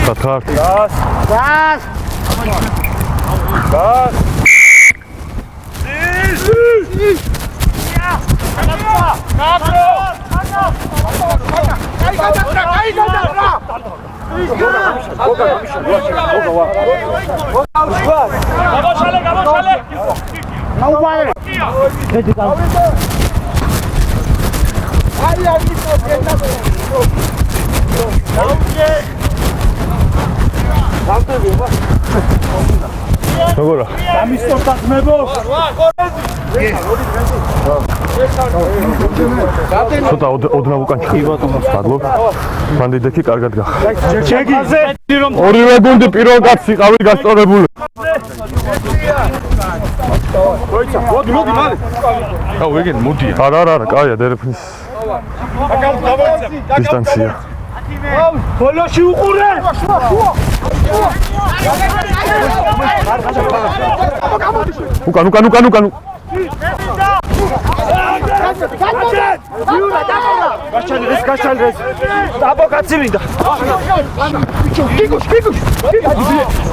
Satar. Gas. Gas. Gas. Agora. Ცოტა ოდნავ უკან ჩხიბადლობ. მან დიდექი კარგად გახდა. ჩეგიზე ორივე გუნდი პირველ კაცს იყავი გასწორებული. მოდი მალე. აუ ეგენ მოდია. არა, კაია დერეფნის. დისტანცია. ბოლოში უყურე. უკან. გაშალდეს. დაბო კაცივიდა. კიკუშ.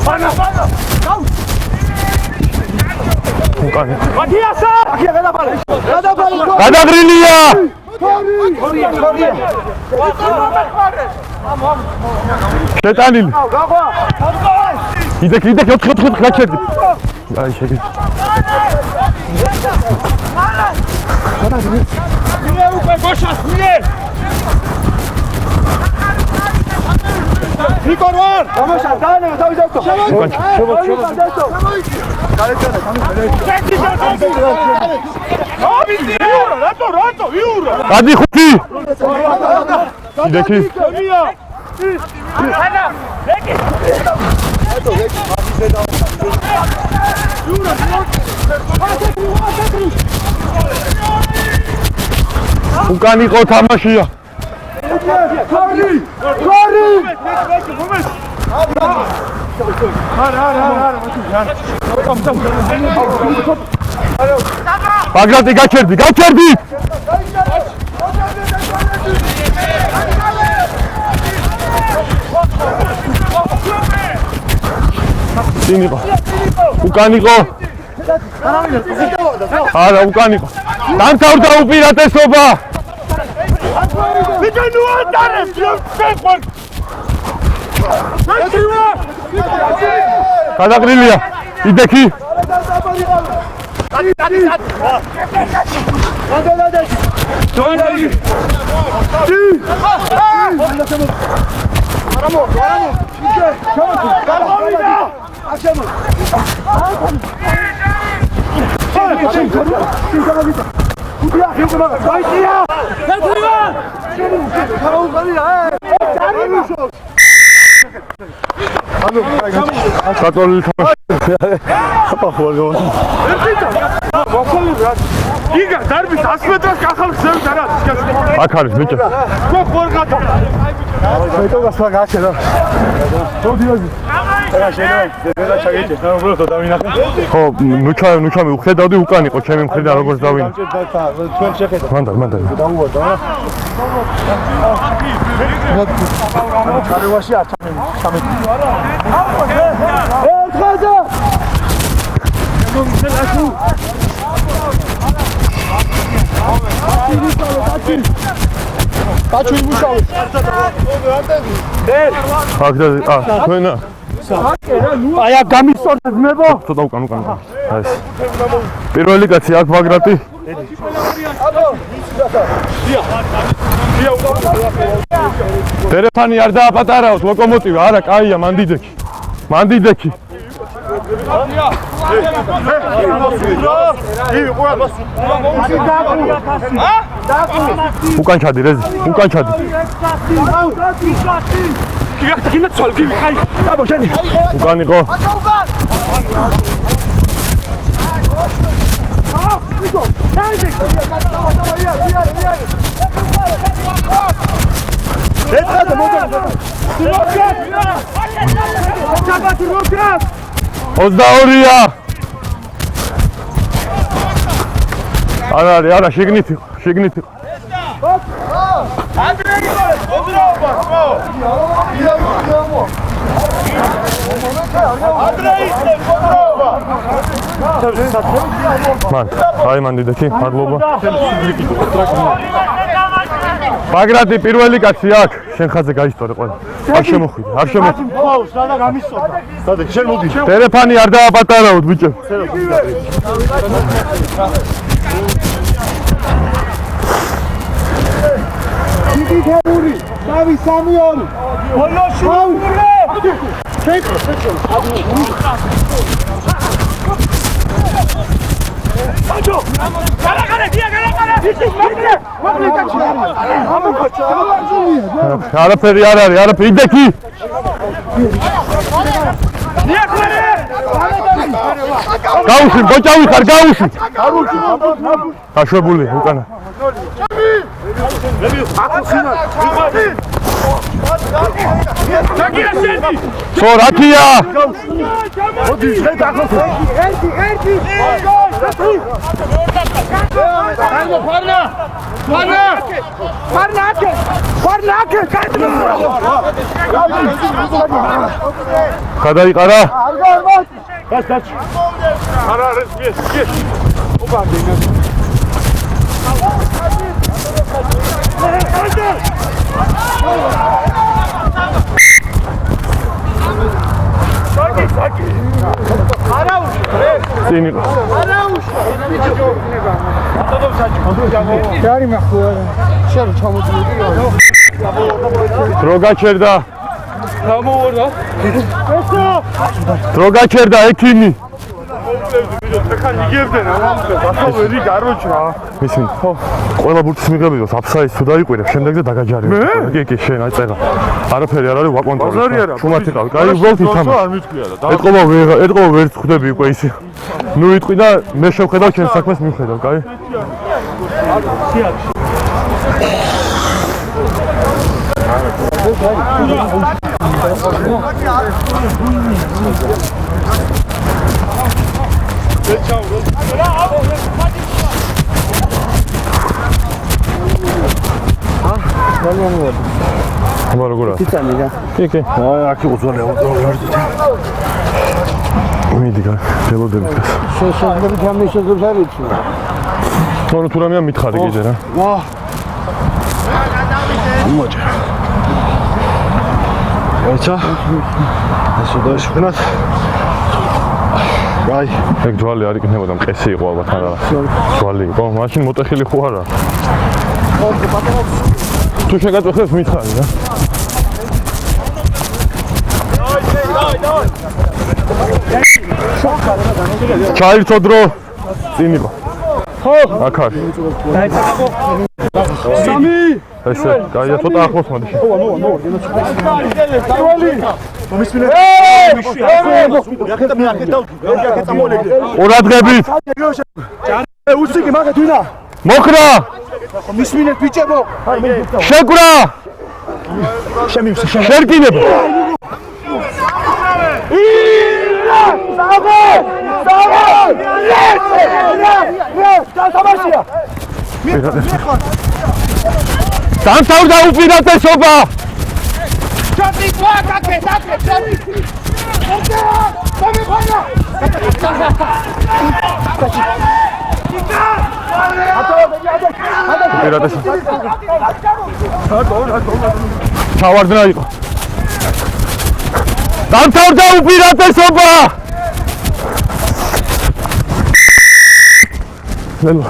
ბანა. უკან. მათიასა. გადაბალი. გადაგრილია. შეტანილი. იდექი 4 გაჩერდი. აი შეგი. მილე უკვე გოშას მილე. ვიკორვარ. გამოსა დაანე დავიძავთო. შევო. რატო იურა. გადი ხუთი. იდექი. ანა, ლეკი. უკან იყო თამაშია. გორი. ბაგრატი გაჩერდი. წინ იყო. უკან იყო. არა, უკან იყო. დამთავრდა უპირატესობა. ვიჯენ უატარებ, შეყვარ. გადაგრილია. იდექი. კატოლიკ იგა დარბის 100 მეტრს კახალ ხსევს არა აქ არის ბიჭო ხორღათა მეტოვა საგაჩერა ხო ნუჩამი უხედავდი უკან იყო ჩემი მხრიდან როგორც დავინე თქვენ შეხედავთ მანდ დაუვარდა კარევაში 13 ერთხაზა კაჩი იმუშავე თქვენა აი აქ გამისწორდა ძმებო ცოტა უკან აი პირველი კაცი აქ ბაგრატი ტელეფონი არ დააპატარაოთ ლოკომოტივი არა კაია მანდიდექი უკან ჩადი რეზი უკან ჩადი უკან იყო ოზდაორია არა შიგნით იყო მან, აი მან დიდეთი, მადლობა. ბაგრატი პირველი კაცი აქ, შენ ხაზზე გაისტორე ყველა. არ შემოხვიდე, არ შემოხვიდე. სადე შენ მოდი. ტელეფონი არ დააპატარაოთ, ბიჭო. დიდი თემური, დავი სამიონი. ბოლოში ურე. აჯო! გარაღარე, დია გარაღარე! ისე მაგრე! არაფერი არ არის, არაფერი იდექი. გაუშვი, ბოჭავი ხარ, გაუშვი. გაშვებული, უკანა. სო რათია? მოდი, შედ ახლა. ერთი. გადაიყარა? გასკაც. არა, ეს. უბანდი. საკი. წინ იყო. ჯარი მახუა. შენ ჩამოწვიდი. დრო გაჩერდა. გამოვარდა. დრო გაჩერდა ექიმი. ხან იგებდნენ ახლა ვერი გაროჩა. ისინი ყველა ბურთის მიღებიდოს აფსაის თუ დაიყვირებ, შემდეგზე დაგაჯარებ. კი, შენ აწერა. არაფერი არ არის ვაკონტროლე. ბაზარი არა. ჩუმად იყავ. კაი, უბრალოდ ითამაშე. არ მithქვია და. ეთყობა ვერ ხვდები უკვე ისე. ნუ იტყვი და მე შევხედავ ჩემს საქმეს მივხედავ, კაი? აბა როგორ არის? თითამი რა. კი. აი, აქ იყო ზოლე მიდი გელოდებით ეს. შეიძლება გამიშეზებს არ იცი. თორე თუ რამეა მითხარი კიდე რა. ვა. მოჭა. ეცა. ასე დაიშვენათ. აი, ეგ ძვალი არ იქნებოდა, მყესი იყო ალბათ არა. ძვალი იყო, მაშინ მოტეხილი ხო არა. თუ შეგაწუხებს მითხარი რა. ჩაირთო დრო. წინ იყო. ხო, აქ არის. სამი. ესე, გაია ცოტა ახლოს მოდი. ყურადღებით. უსიკი მაგათ ვინა? მოხრა. მისმინეთ ბიჭებო. შეკვრა. შერკინებ. დამთავრდა უპირატესობა. ჩავარდნა იყო. დამთავრდა უპირატესობა. ნელო.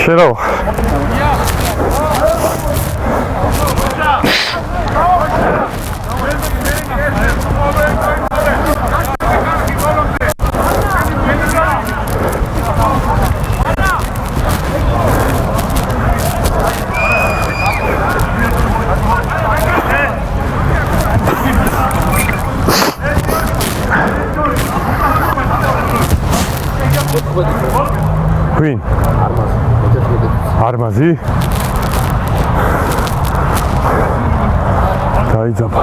შერავ. Queen. Armazi. დაიძაბა.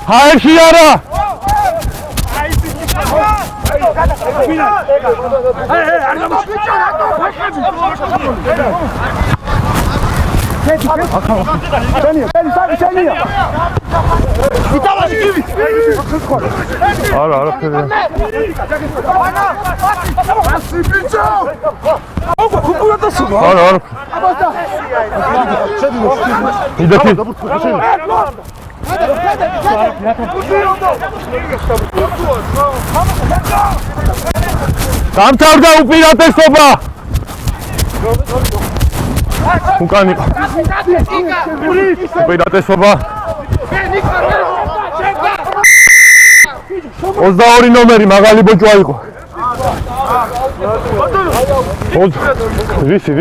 Hayır yara. Ara ara pede. Ara ara. İdaki. Დამთავრდა უპირატესობა. უკანი. უპირატესობა. 22 ნომერი მაღალი ბოჭვა იყო. ვისი.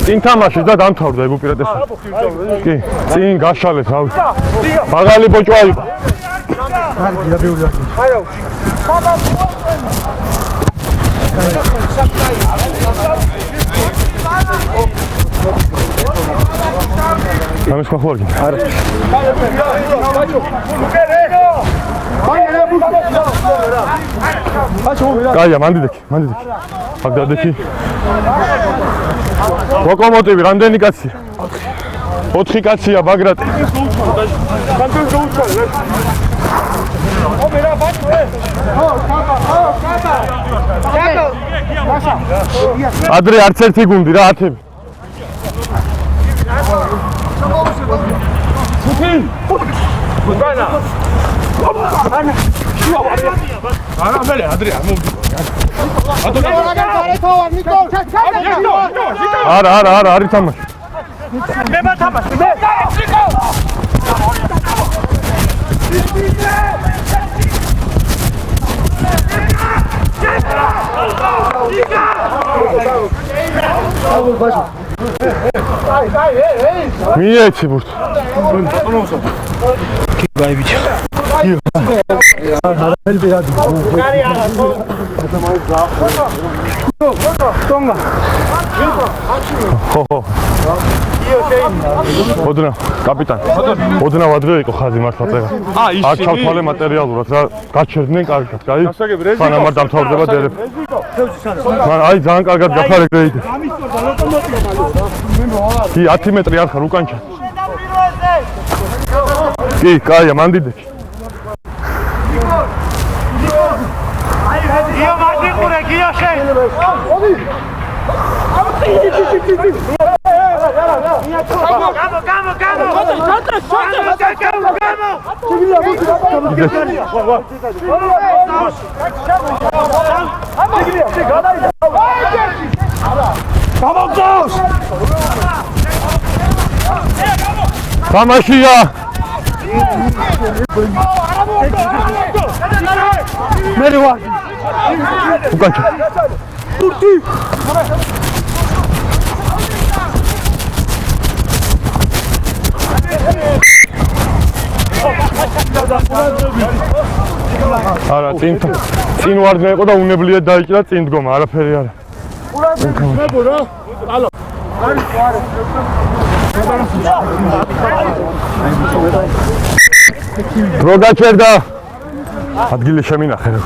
წინ თამაშის და დამთავრდა ეგ უპირატესობა. კი, წინ გაშალეს, რავი. მაღალი ბოჭვა იყო. ამის ხوارგი. არა. კაია, მანდიდექი. აგდადექი. ლოკომოტივი რამდენი კაცია? 4 კაცია ბაგრატი. ადრე არც ერთი გუნდი რა 10. არა არის თამაში. მე თამაში. მიეცი ბურთ. გაიბიჭა. ოდნა კაპიტანი. ოდნა ვადრე იყო ხაზი მართლა წერა. აქ ჩავთვალე მატერიალურად რა გაჩერდნენ კარგად, კაი? სანამ არ დამთავრდება დერეფ. მან აი ძალიან კარგად გაფარე კრეიტი. კი 10 მეტრი არ ხარ უკან ჩა. კი, კაია, მანდიდექი. გიო მაგიყურე, გიო შე. თამაშია. მე ვარ. უკან ჩა. ტურკი. არა, წინ ვარდნა იყო და უნებლიეთ დაიჭრა წინ დგომა, არაფერი არა. დრო გაჩერდა. ადგილი შემინახე რა.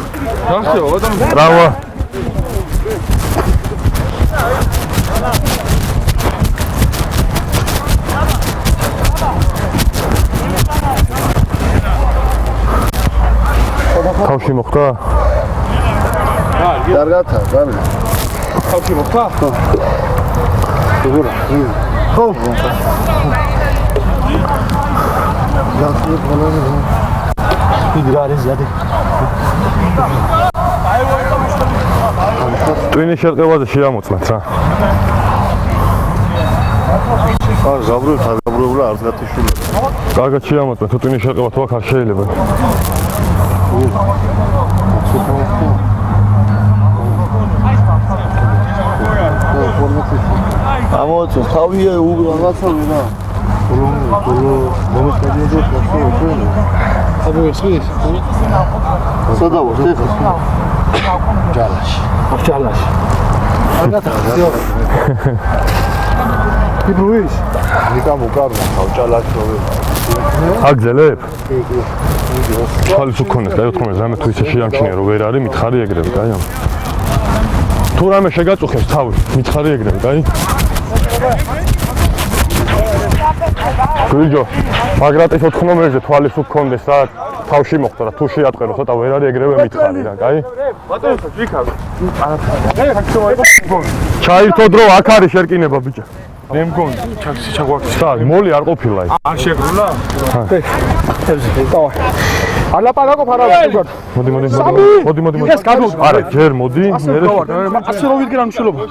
ბრავო. თავში მოხდა? კარგათა, გამი. თავში მოხდა? როგორ? ხო. გასული ბოლომდე. ტვინის შეტყებაზე შეამოწმეთ რა. გაბრუებულა არც გათიშულა. კარგად შეამოწმეთ, თუ ტვინის შეტყება თუ აქ არ შეიძლება. ამოწო თავია რაღაცა ვერა. სადავა ხეხა. ჯალაში. იბუის. ნიკამუკარნა თავჭალაში რო. აგზელებ? თვალის უქონეს, და 14 რამე თუ ისე შეამჩნია რომ ვერ არის, მითხარი ეგრევე, კაი? თუ რამე შეგაწუხებს თავი, მითხარი ეგრევე, კაი? გიჯო, მაგრატის 4 ნომერზე თვალის უქონდეს რა, თავში მოხდა რა, თუ შეატყერო, ცოტა ვერ არის ეგრევე მითხარი რა, კაი? ბატონო, ვიქავ. ჩაირთო დრო, აქ არის შერკინება ბიჭო. მე მგონი, ჩაგვაქცია. სა, მოლი არ ყოფილა იქ. არ შეგრულა? ალაპარაკო ფარავი. მოდი. არა, ჯერ მოდი, მერე. ასე რომ ვიდგენ ამშულობა.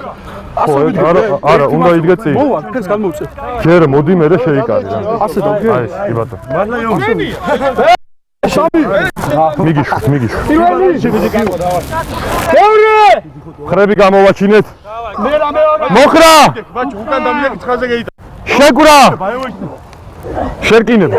არა, უნდა იდგე წინ. მოვა, ეს გამოვწე. ჯერ მოდი, მერე შეიკარი რა. ასე დავგე. აი, კი ბატონო. მართლა იომსენი. მიგიშვით. პირველი. ხრები გამოვაჩინეთ. მოხრა! ბაჭო, უკან დამიაკი ცხაზე გეიდა. შეგვრა! შერკინებ.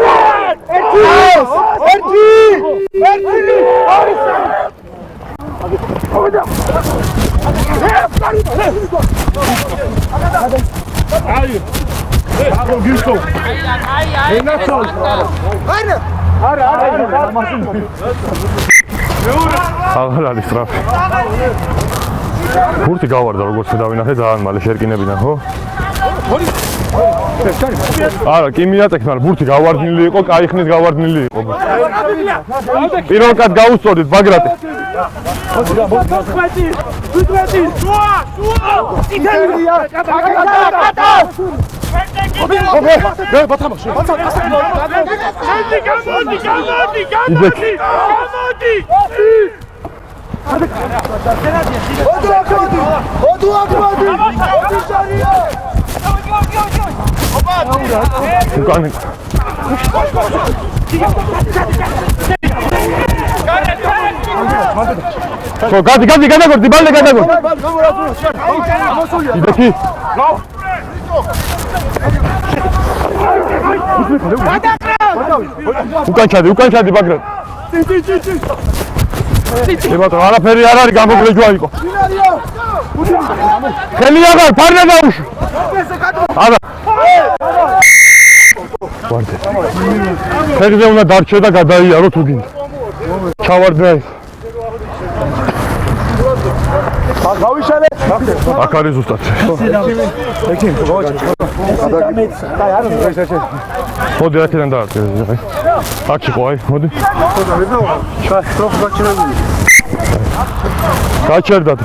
აღარ არის სტრაფი. ბურთი გავარდა როგორც დავინახე ძალიან მალე შერკინებიდან, ხო? არა, კი მიაწექ, მაგრამ ბურთი გავარდნილი იყო, კაი ხნით გავარდნილი იყო. პირველ კაც გაუსწორდით ბაგრატი. გადი, გადაგორდი, ბალე გადაგორდი. იდექი. უკან ჩადი ბაგრატ. ებატო, არაფერი არ არის გამოგრეჯვა იყო. ხელი აღარ, ფარნა დაუშვი. არა. ვარდე. ხერზე უნდა დარჩე და გადაიარო თუ გინდა. ჩავარდნა ის. გავიშალე. აქ არის ზუსტად. მოდი აქედან დაარჩე. აქ იყო, აი, მოდი. გაჩერდათ.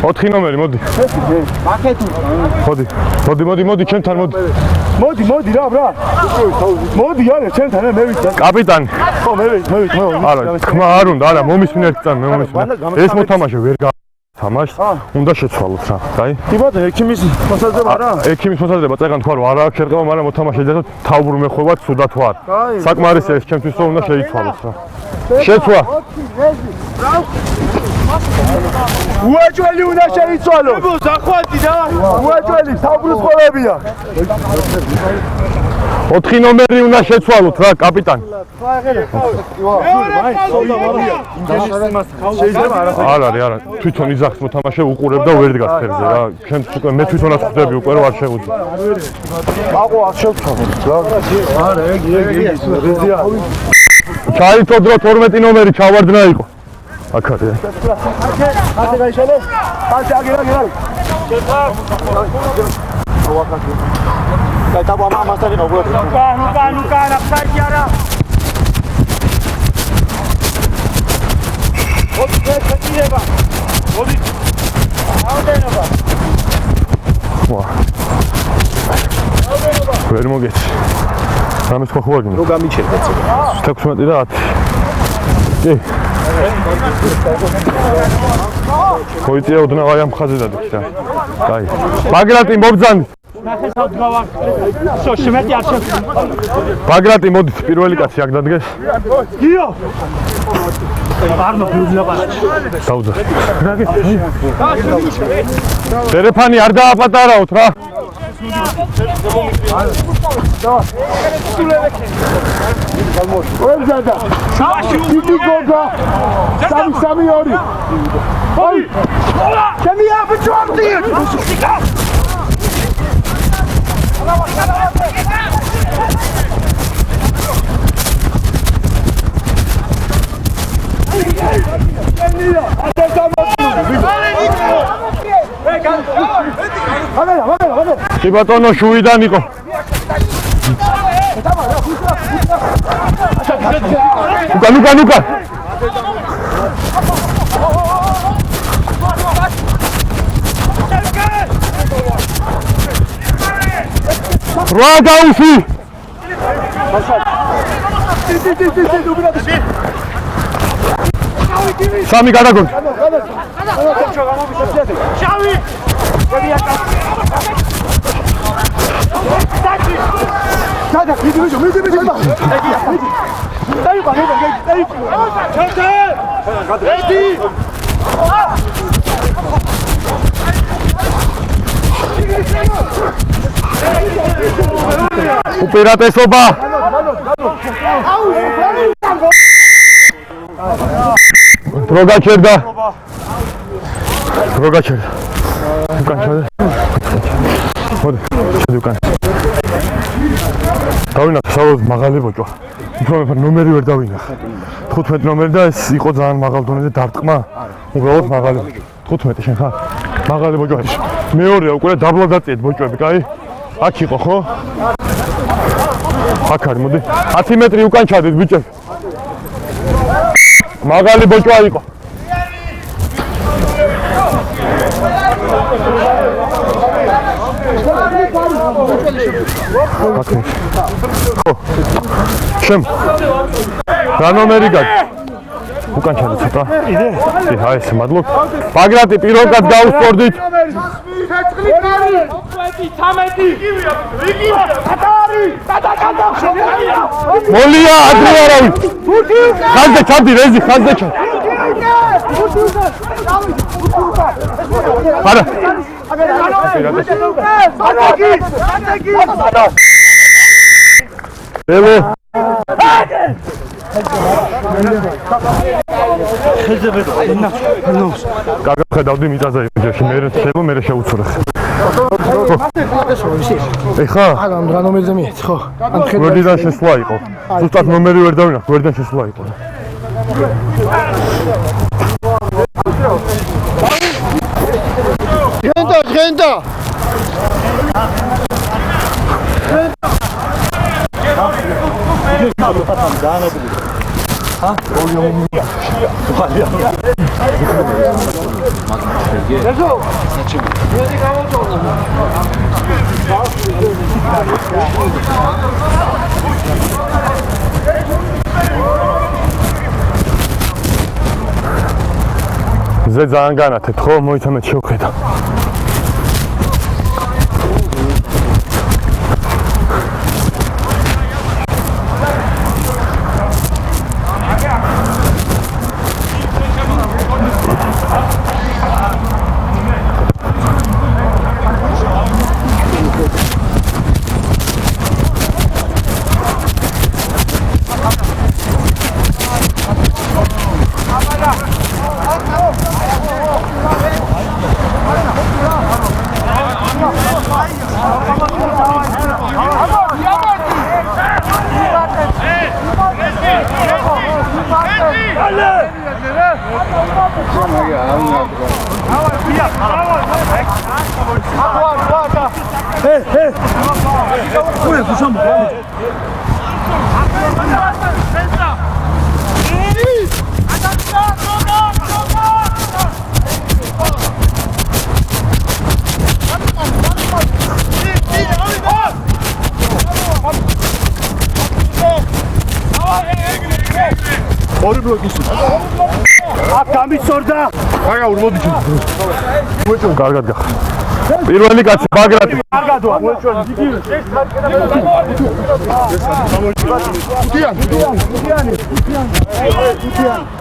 ოთხი ნომერი, მოდი. მოდი, ჩემთან მოდი. მოდი რა, ბრა. მოდი, არა, ჩემთან მე ვიცი. კაპიტანი. ხო, მე ვიცი. არა, თქმა არ უნდა, არა, მომისმინეთ წან, მე მომისმინე. ეს მოთამაშე ვერ თამაშს უნდა შეცვალოთ რა, კაი? კი ბატონო, ექიმის მოსაზრება არა? ექიმის მოსაზრება წეგან თქვა რომ არ აქვს შერყება, მაგრამ მოთამაშე და თავბრ მეხovat სუდა თუ არ. საკმარისია ეს ჩემთვის რომ უნდა შეიცვალოს რა. შეცვა. უაჯველი უნდა შეიცვალოს. ზახვატი და უაჯველი თავბრუს ყოლებია. 4 ნომერი უნდა შეცვალოთ რა, კაპიტანი. არ არის, თვითონ იძახს მოთამაშე უყურებ და ვერ დგას ფერზე რა. ჩემ უკვე მე თვითონაც ხვდები უკვე რომ არ შეუძლია. აყო არ შევცვალოთ რა. არა, ეგი. ჩაითო დრო 12 ნომერი ჩავარდნა იყო. აქ არის. ასე გაიშალე? ასე აგერა. Dai, tabo ama stare no vuoi. Luca, la fai chiara. ვერ მოგეცი. რამის ხო ხوارგინე? რო გამიჩერდა ცოტა. 16 და 10. კი. ხოიწია უდნა აი ამ ხაზე დადი რა. კაი. ბაგრატი მობძანი. ნახესავ დგავარ. შო შემეტი არ შევ. ბაგრატი მოდით პირველი კაცი აქ დადგეს. გიო. არ მოგვიძლებარ. დაუძახ. ტელეფონი არ დააპატარაოთ რა. ვებზადა. დიდი გოგა. 3-3-2. ოი. ჩემი აბჭოდი. კი ბატონო შუიდან იყო. უკან. რა გაუსი? სამი გადაგონი. შავი. დადა, მიდი. დაიყვა. ჩათე. უპირატესობა. დრო გაჩერდა. უკან ჩადე. მოდი, ჩადე უკან. დავინახე საბოლოოდ მაღალი ბოჭვა. უფრო ნომერი ვერ დავინახე. 15 ნომერი და ეს იყო ძალიან მაღალ დონეზე დარტყმა. უბრალოდ მაღალი. 15 შენ ხარ? მაღალი ბოჭვა. მეორეა უკვე დაბლა დაწიეთ ბოჭვები, კაი? აქ იყო ხო? აქ არის, მოდი. 10 მეტრი უკან ჩადეთ ბიჭები. მაღალი ბოჭვა იყო. შენ რა ნომერი გაქვს? უკან ჩადე ცოტა. იდე? აი ეს მადლობ. ბაგრატი პირველ კაც გაუსწორდით. მოლია ადრე არავის. ხაზზე ჩამდი რეზი ხაზზე ჩამდი. არა. ელო. გაგახედავდი მიწაზე იმეჯერში მე შეიძლება მე შეუცურე. ეხა? არა, რა ნომერზე მიეც, ხო? გვერდიდან შესვლა იყო. ზუსტად ნომერი ვერ დავინახე, გვერდიდან შესვლა იყო. გენდა. ზე ძალიან განათეთ ხო? მოიცამეთ შევხედა. ორი ბლოკის. აქ გამიწორდა. აგა ურმოდი. კარგად გახ. პირველი კაცი ბაგრატი. კარგადოა, მოეჩვენა.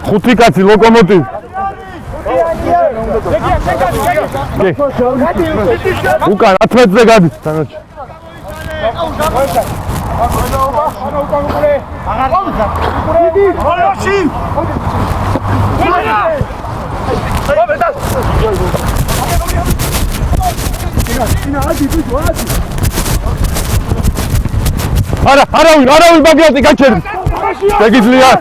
ხუთი კაცი ლოკომოტივი. უკან 10 მეტრზე გადის თანაჩი. არავინ ბაგრატი გაჩერდი. შეგიძლიათ.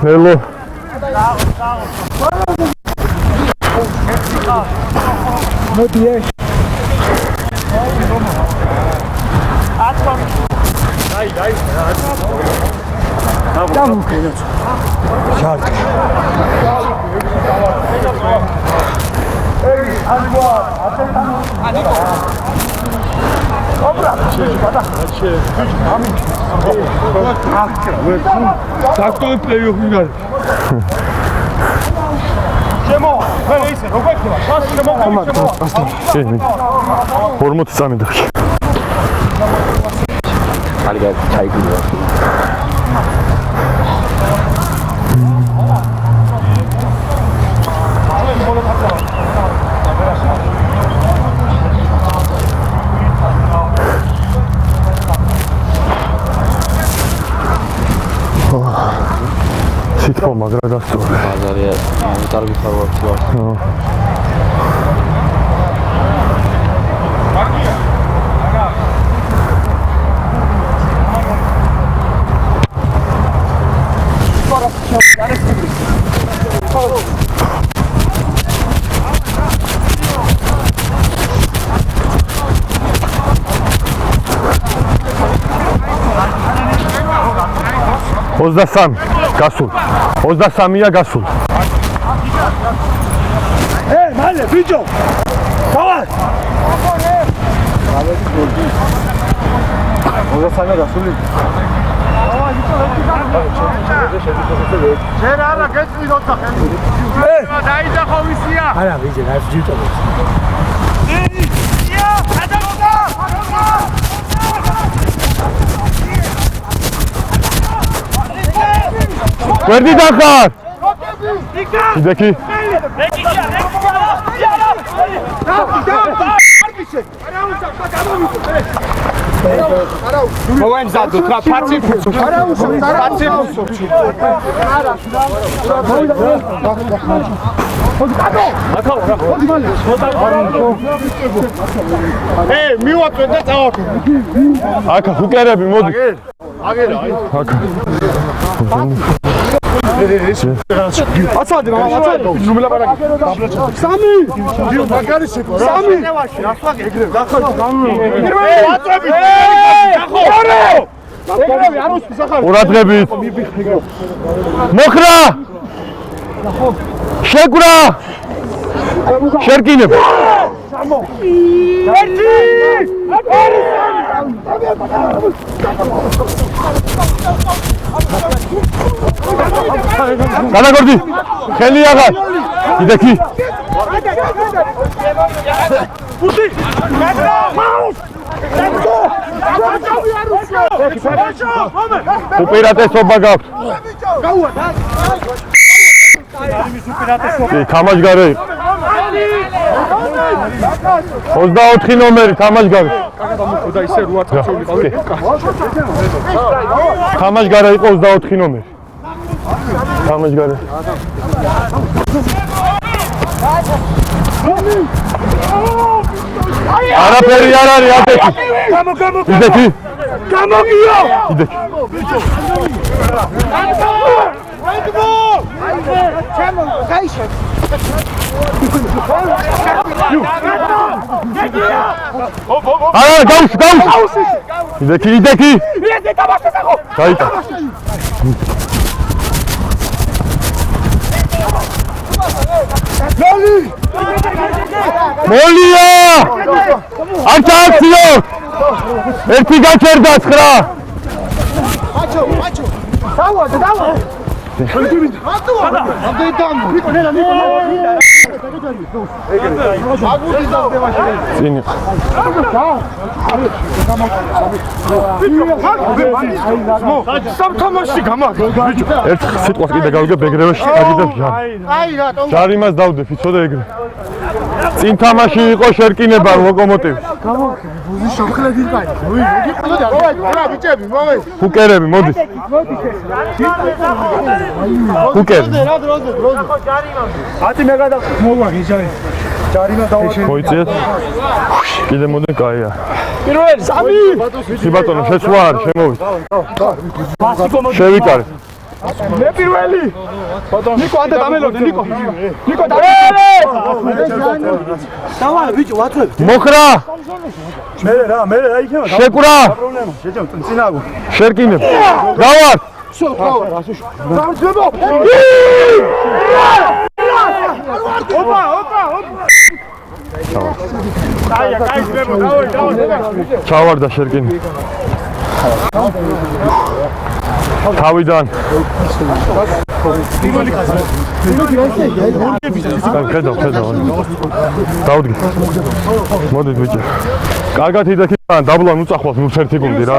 Hello. დაქტოვე პლეიოფი გარ. შემო, მე ისე როგორ ხდება? შემო. 40 წამი და. ალიგა ჩაიგდო. სიტყვა მაგრა დასწორე. ბაზარია, დარგი ხარვარცია. Ozda გასულ. 23-ია გასულ. მალე ბიჭო. დავა. 23-ია გასული. ჯერ არა გეწვი 4 დაიძახო ვისია. არა ბიჭო, რა ჯიტობ. გვერდი დახარ. იდექი. მოვემზადოთ რა ფაცი ფუცო. ფაცი ფუცო. მივაწვეთ და წავაქვე. აქ ჰუკერები მოდი. აგერა. აქ. აცადე მამა, ნუმელა ბარაკი. სამი. მაგარი შეკო რა. სამი. ეგრე. დახო. პირველი აწები. დახო. ეგრევე არ უსწის ახლა. ყურადღებით. მოხრა. შეკვრა. შერკინებ. გადაგორდი. ხელი აღარ. იდექი. ფუტი. უპირატესობა გაქვს. თამაშგარე. 24 ნომერი თამაშგარე. და ისე 8 წელი ყავი. თამაშგარე იყო 24 ნომერი. თამაშგარე. არაფერი არ არის აბეთი. იდექი. გამოგიო. იდექი. არა, გაუში. იდექი. გაიტა. მოლია! არც აქციო! ერთი გაჩერდა 9. წინი. სამთამაში გამაგრე. ერთ სიტყვას კიდე გავიგე ბეგრევაში აგიდებ ჟარი. ჟარი მას დავდე ფიცოდე ეგრე. წინ თამაში იყო შერკინება ლოკომოტივი. ფუკერები მოდის. ფუკერი. მოიწიეთ. კიდე მოდი კაია. პირველი 3. ბატონო შეცვლა არის შემოვიდ. შევიკარეთ. მე პირველი. ნიკო ანდა დამელოდე ნიკო. ნიკო დავა ბიჭო ვათვებ. მოხრა. მე რა იქნება? შეკურა. პრობლემა. შეჭამ წინაგო. შერკინებ. გავარ. გამძებო. ოპა. ჩავარდა შერკინი. თავიდან. ხედავ. დავდგე. მოდით ბიჭო. კარგად იდექი დაბლან უწახვალთ ნუ ერთი გუნდი რა.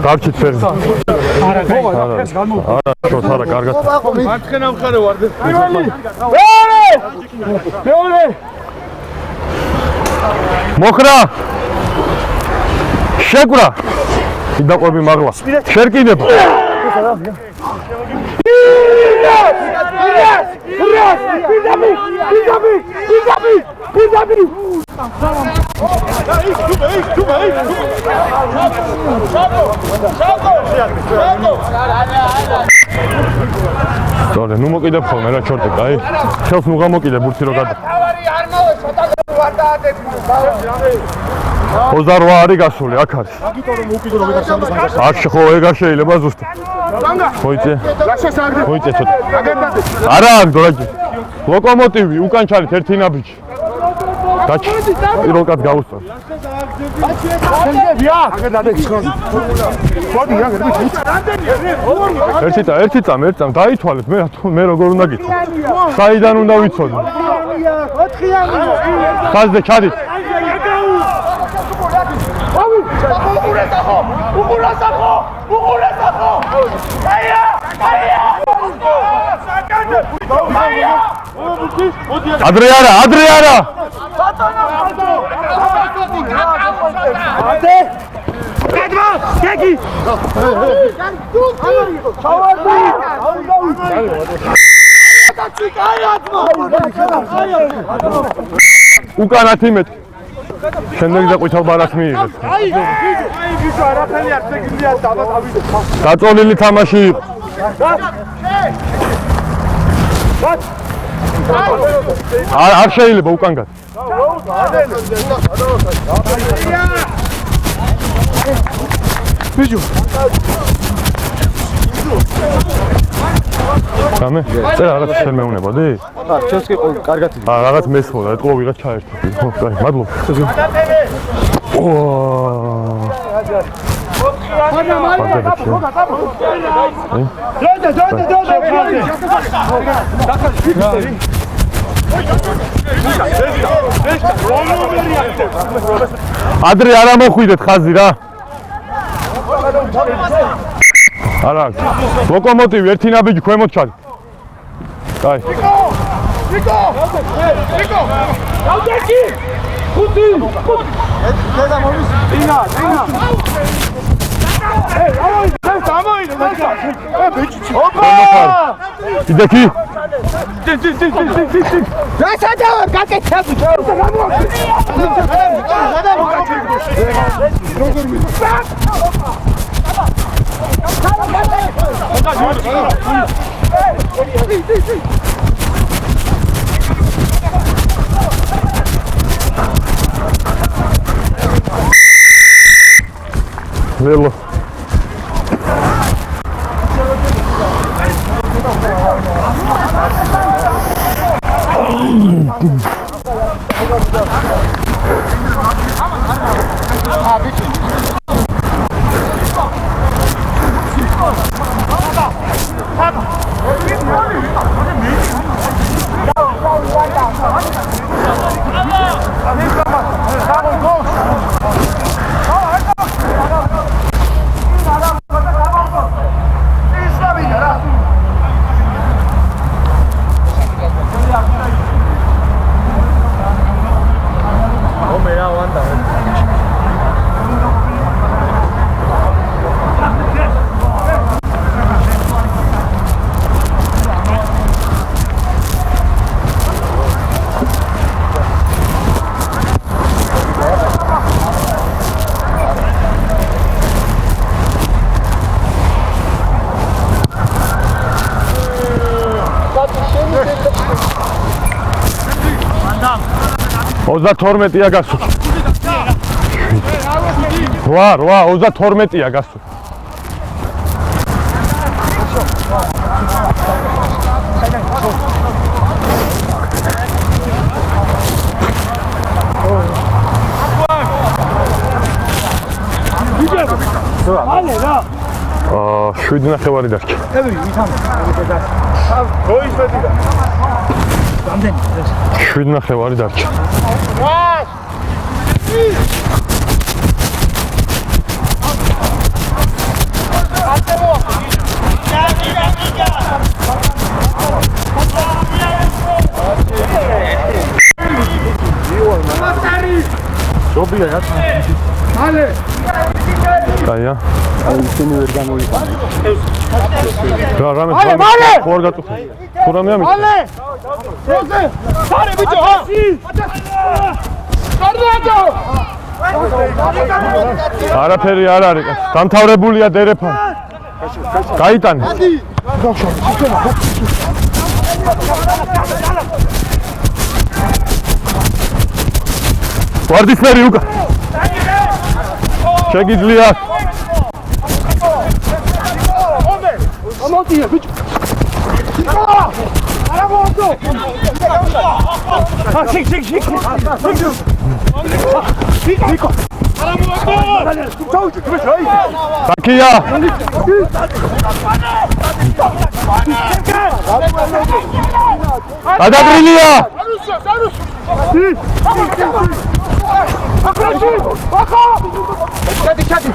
დარჩით ფერზე. არა, შოთ არა კარგად. მარცხენა მხარე ვარ. მეორე. მოხრა. შეკურა. იდაყვები მაღლა. შერკინებ. სწორედ, ნუ მოკიდებ ხოლმე რა ჩორტე, კაი. ხელს ნუ გამოკიდე ბურთი რო გადა. 28 არის გასული, აქ არის. აქ ხო ეგ არ შეიძლება ზუსტად. მოიწე. მოიწე ცოტა. არა, დორაჯი. ლოკომოტივი უკან ჩარით ერთი ნაბიჯი. დაჩი. პირველ კაც გაუსწორ. ერთი წამ დაითვალეთ მე როგორ უნდა გითხრა. საიდან უნდა ვიცოდე? 4-იანი. ხაზზე ჩადით. ადრე არა. უკანათ იმეთ. შემდეგ და ყვითელ ბარას მიიღეთ. დაწოლილი თამაში იყო. არ შეიძლება უკან გად. ბიჭო. გამე? წე რაღაც შენ მეუნებოდი? ჩვენს კი კარგად იდეა. რაღაც მესმოდა, ეთქო ვიღაც ჩაერთო. ხო, კაი, მადლობა. ადრე არ მოხვიდეთ ხაზი რა. არა, ლოკომოტივი ერთი ნაბიჯი ქვემოთ ჩადით. კაი. ნიკო! დავდექი! ხუთი! დედა მოვის. ინა! ოპა! იდექი! რასადავარ გაკეთებდი. ველო. Ozda გასულ. 32-ია გასულ. შვიდი ნახევარი დარჩა. შვიდი ნახევარი დარჩა. Aia. ისინი ვერ გამოიყენებენ. რა რამე ხوار გაწუხე. თუ რამე ამის. როზე! ფარე ბიჭო, ჰა! კარნაჯო! არაფერი არ არის. დამთავრებულია დერეფანი. გაიტანე. ვარდისფერი უკან. შეგიძლია ამოდია ბიჭო. არა მოასო. შიქ. ნიკო. არა მოასო. ჩაუჭი ბიჭო. საკია. გადაგრილია. ჩადი.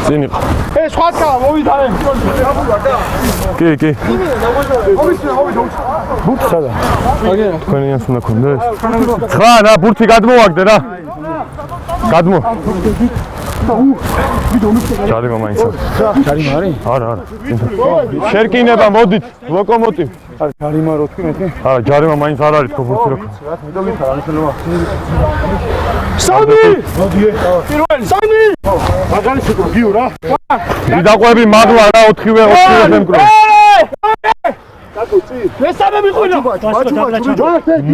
წინ იყო. ეს ხვალკა მოვიდარე. კი. ბურთი სადა? თქვენიანს უნდა გქონდეს. ხა რა ბურთი გადმოვაგდე რა. გადმო. ჯარიმა მაინც. ჯარიმა არის? არა. შერკინება მოდით ლოკომოტივი. ჯარიმა რო თქვი მეთქი? არა ჯარიმა მაინც არ არის თქო ბურთი რა. სამი! სამი! მაგარი შეკრო გიო რა. დიდაყვები მაგლა რა 4-ვე მეკრო. მესამე მიყვინა.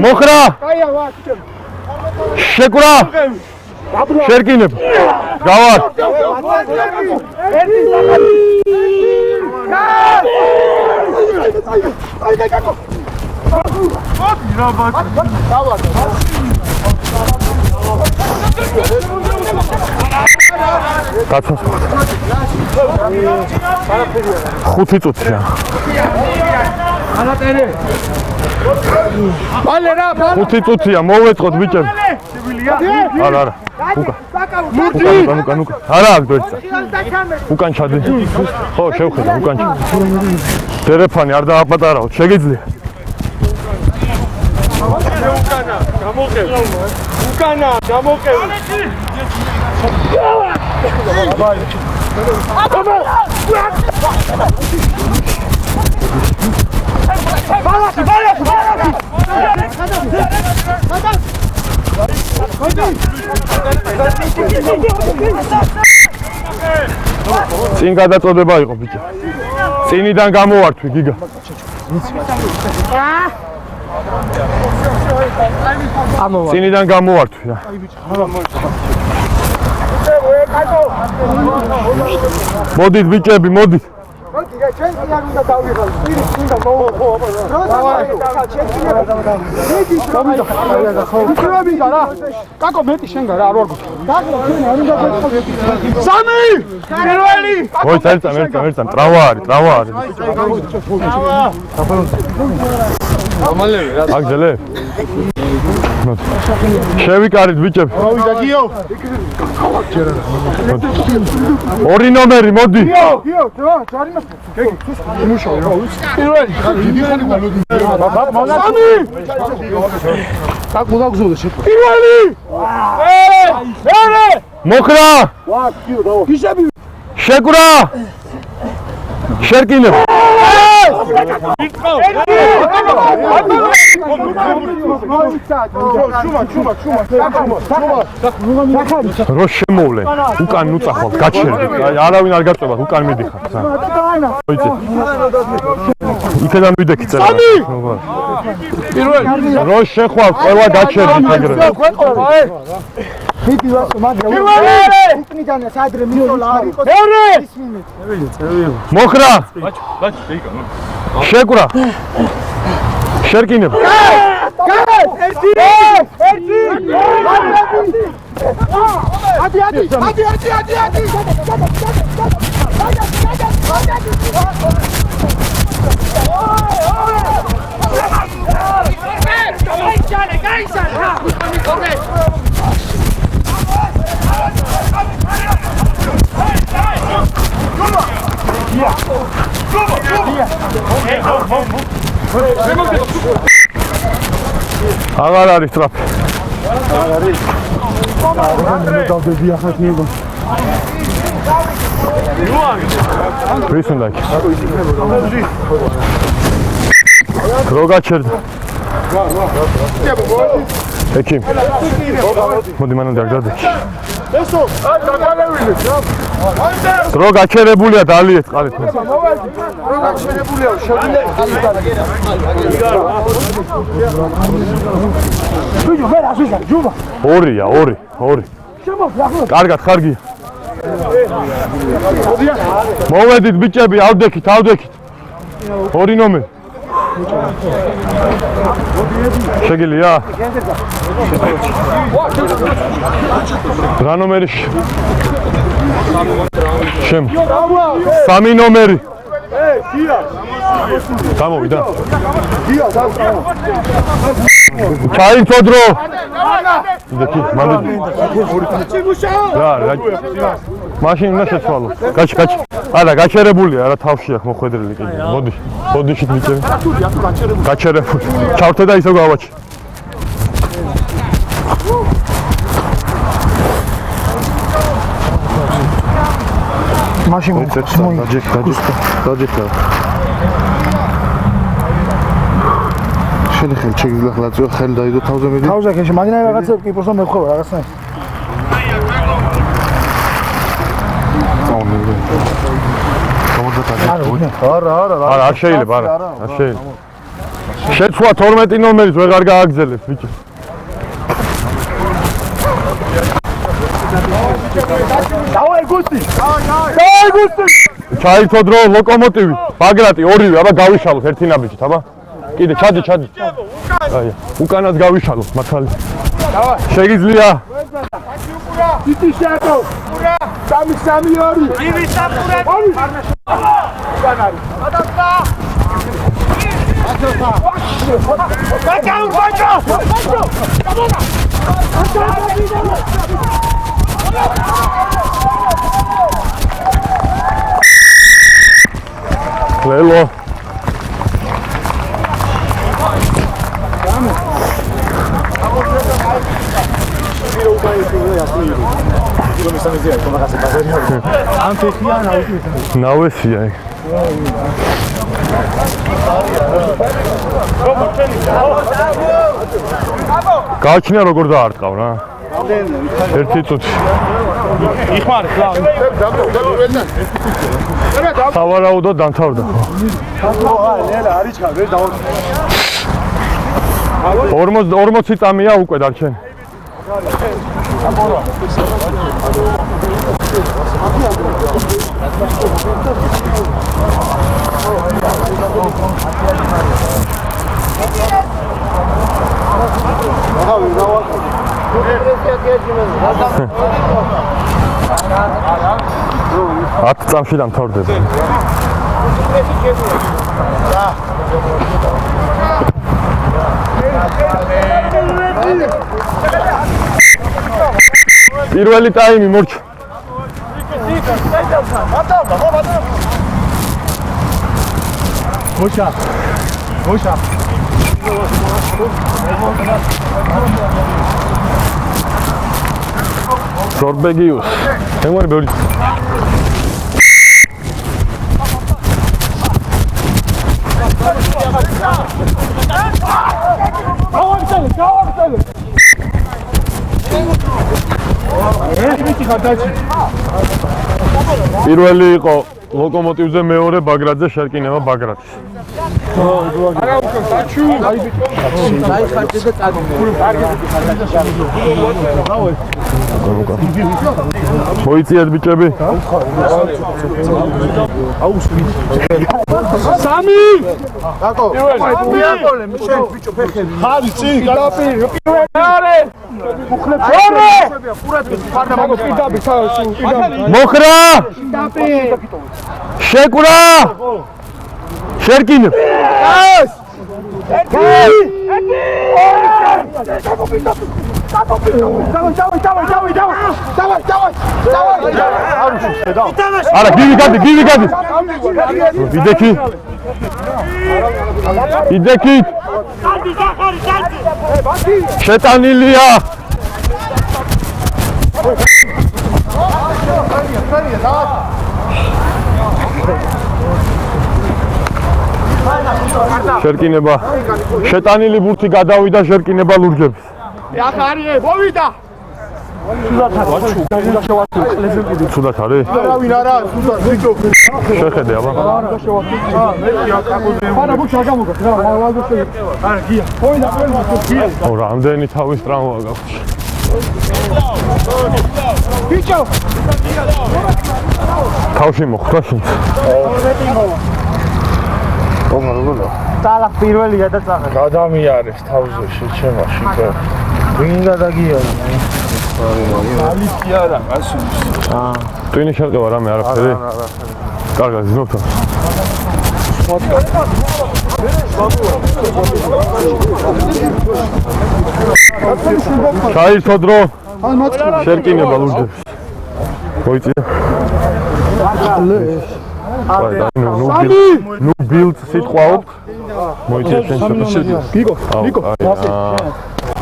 მოხრა. კაია ვარ. შეკვრა. შერკინებ. გავარ. კაცოს 5 წუთია. ანატერე. ბალე რა, 5 წუთია მოვეწყოთ ბიჭები. არა. უკან. არა აქ დოიცა. უკან ჩადი. ხო, შევხედე უკან. ტელეფონი არ დააპატარავთ, შეგიძლია. უკანა, გამოყევ. წინ გადაწოდება იყო ბიჭო. წინიდან გამოვართვი გიგა. წინიდან გამოვართვი რა. მოდით ბიჭები, მოდით. კაკო მეტი შენ გარა არ ვარ სამი პირველი ოი, წაერწამ, ტრავა არის. აგზელე. შევიკარით ბიჭები. ორი ნომერი, მოდი. მოხრა. შეკურა. შერკინე. რო შემოვლე, უკან უწახვალ, გაჩერდი. არავინ არ გაწევათ, უკან მიდიხარ. მოიწე. იქიდან ვიდექი წერა. რო შეხვალ, ყველა გაჩერდი ეგრე. მოხრა. შეკურა. შერკინებ. აღარ არის ტრაფი. ვის უნდა იქ? რო გაჩერდა. ექიმ. მოდი მანამდე არ გადადექი. რო გაჩერებულია დალიეთ ყალით. ორია. კარგად ხარგია. მოვედით ბიჭები, ავდექით. ორი ნომერი. შეგილია? რა ნომერი? შემ. სამი ნომერი. გამოვიდა. ჩაირთო დრო. იდექი, მანდ. რა. მაშინ უნდა შეცვალო. გაჩი. არა, გაჩერებულია, არა თავში აქვს მოხვედრილი კიდე. მოდი შით მიწევი. გაჩერებული. ჩავრთე და ისევ გავაჩი. მაშინ დაჯექა. შენი ხელი შეგიძლია ხლაწვი ხელი დაიდო თავზე მიდი. თავზე ქეში მაგინაი რაღაცა კიპროსო მეხვევა რაღაცნაირად. არა, არ შეიძლება. შეცვლა 12 ნომერით ვეღარ გააგზელებს ბიჭო. დავაი გუსტი. ჩაირთო დრო ლოკომოტივი, ბაგრატი ორივე, აბა გავიშალოთ ერთი ნაბიჯით, აბა. კიდე ჩადი. აი, უკანაც გავიშალოთ მართალი. შეგიძლია? იტი შეტო. 3-3-2. ივი საფურე. უკან არის. ბაჭო. ლელო. ნავესია. გააჩნია როგორ დაარტყავ რა. ერთი წუთი. იხმარე ხლავ. სავარაუდოდ დამთავრდა. ნელა არიჩქა ვერ დავა. 40 წამია უკვე დარჩენ. 10 წამში დამთავრდება. პირველი ტაიმი მორჩა. მოშა. ზორბეგიუს. ეგ ბევრი. პირველი იყო ლოკომოტივზე, მეორე ბაგრატზე, შერკინება ბაგრატის. მოიწიეთ ბიჭები. სამი! დაკო. მიაკოლე, მიშენ ბიჭო ფეხები. ხარი წი, გადაპირ. მეორე! მეორე! მოხრა! შეკვრა! შერკინე. არა, გივი გადი. ვიდექი. შეტანილია. შერკინება. შეტანილი ბურთი გადავიდა შერკინება ლურჯებს. ახარიე, მოვიდა. ცუდად არის? არავინ არა, სულთან ბიჭო. შეხედე აბა. არა, ბუჩა გამოგა, რა, მაგალითად შეიძლება. არა, გია. მოვიდა ყველა გია. ო, რამდენი თავის ტრამვა გაქვს. ბიჭო. თავში მოხვდა შენ. წალა პირველი გადაწახე. გადამიარეს თავზე შეჩემაში. ვინ გადაგიარა? ალისი არა, გასული. ტვინი შევყევა რამე არაფერი? კარგად ზნობ თან. ჩაირთო დრო. შერკინება ლურჯებს. მოიწია. ნუ ბილდ სიტყვაობ. მოიწია შენ შეფასება. ნიკო.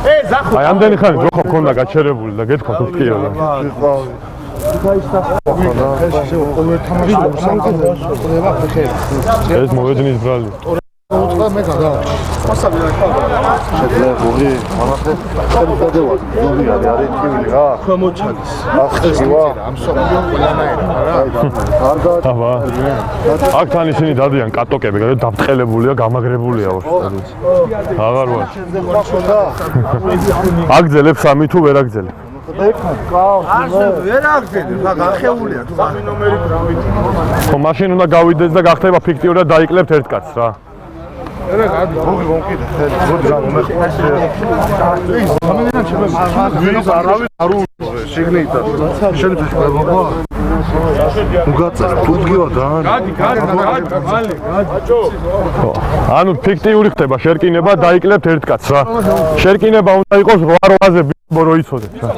აი ამდენი ხანი ჯოხო მქონდა გაჩერებული და გეთქვა თუ ფიქია და ეს მოვეძნის ბრალი აქთან ისინი დადიან კატოკები, დაფრთხელებულია, გამაგრებულია აღარ ვარ აგძელებ სამი თუ ვერ აგძელებ ვერ აგზელებ, რა გახეულია თუ სამი ნომერი გრავით. ხო მაშინ უნდა გავიდეს და გახდება ფიქტიურად დაიკლებთ ერთ კაცს რა რა გადი, მოგი მომკიდე. მოდი გამომეხმარე. ის არავის არ უძღვე, შეგნეიტა. შეიძლება შეგვება. უგაცა, თუდგივა და. გადი. ბაჭო. ანუ ფიქტიური ხდება შერკინება, დაიკლებთ ერთ კაცს რა. შერკინება უნდა იყოს 8-8-ზე ბორო იცოდეთ რა.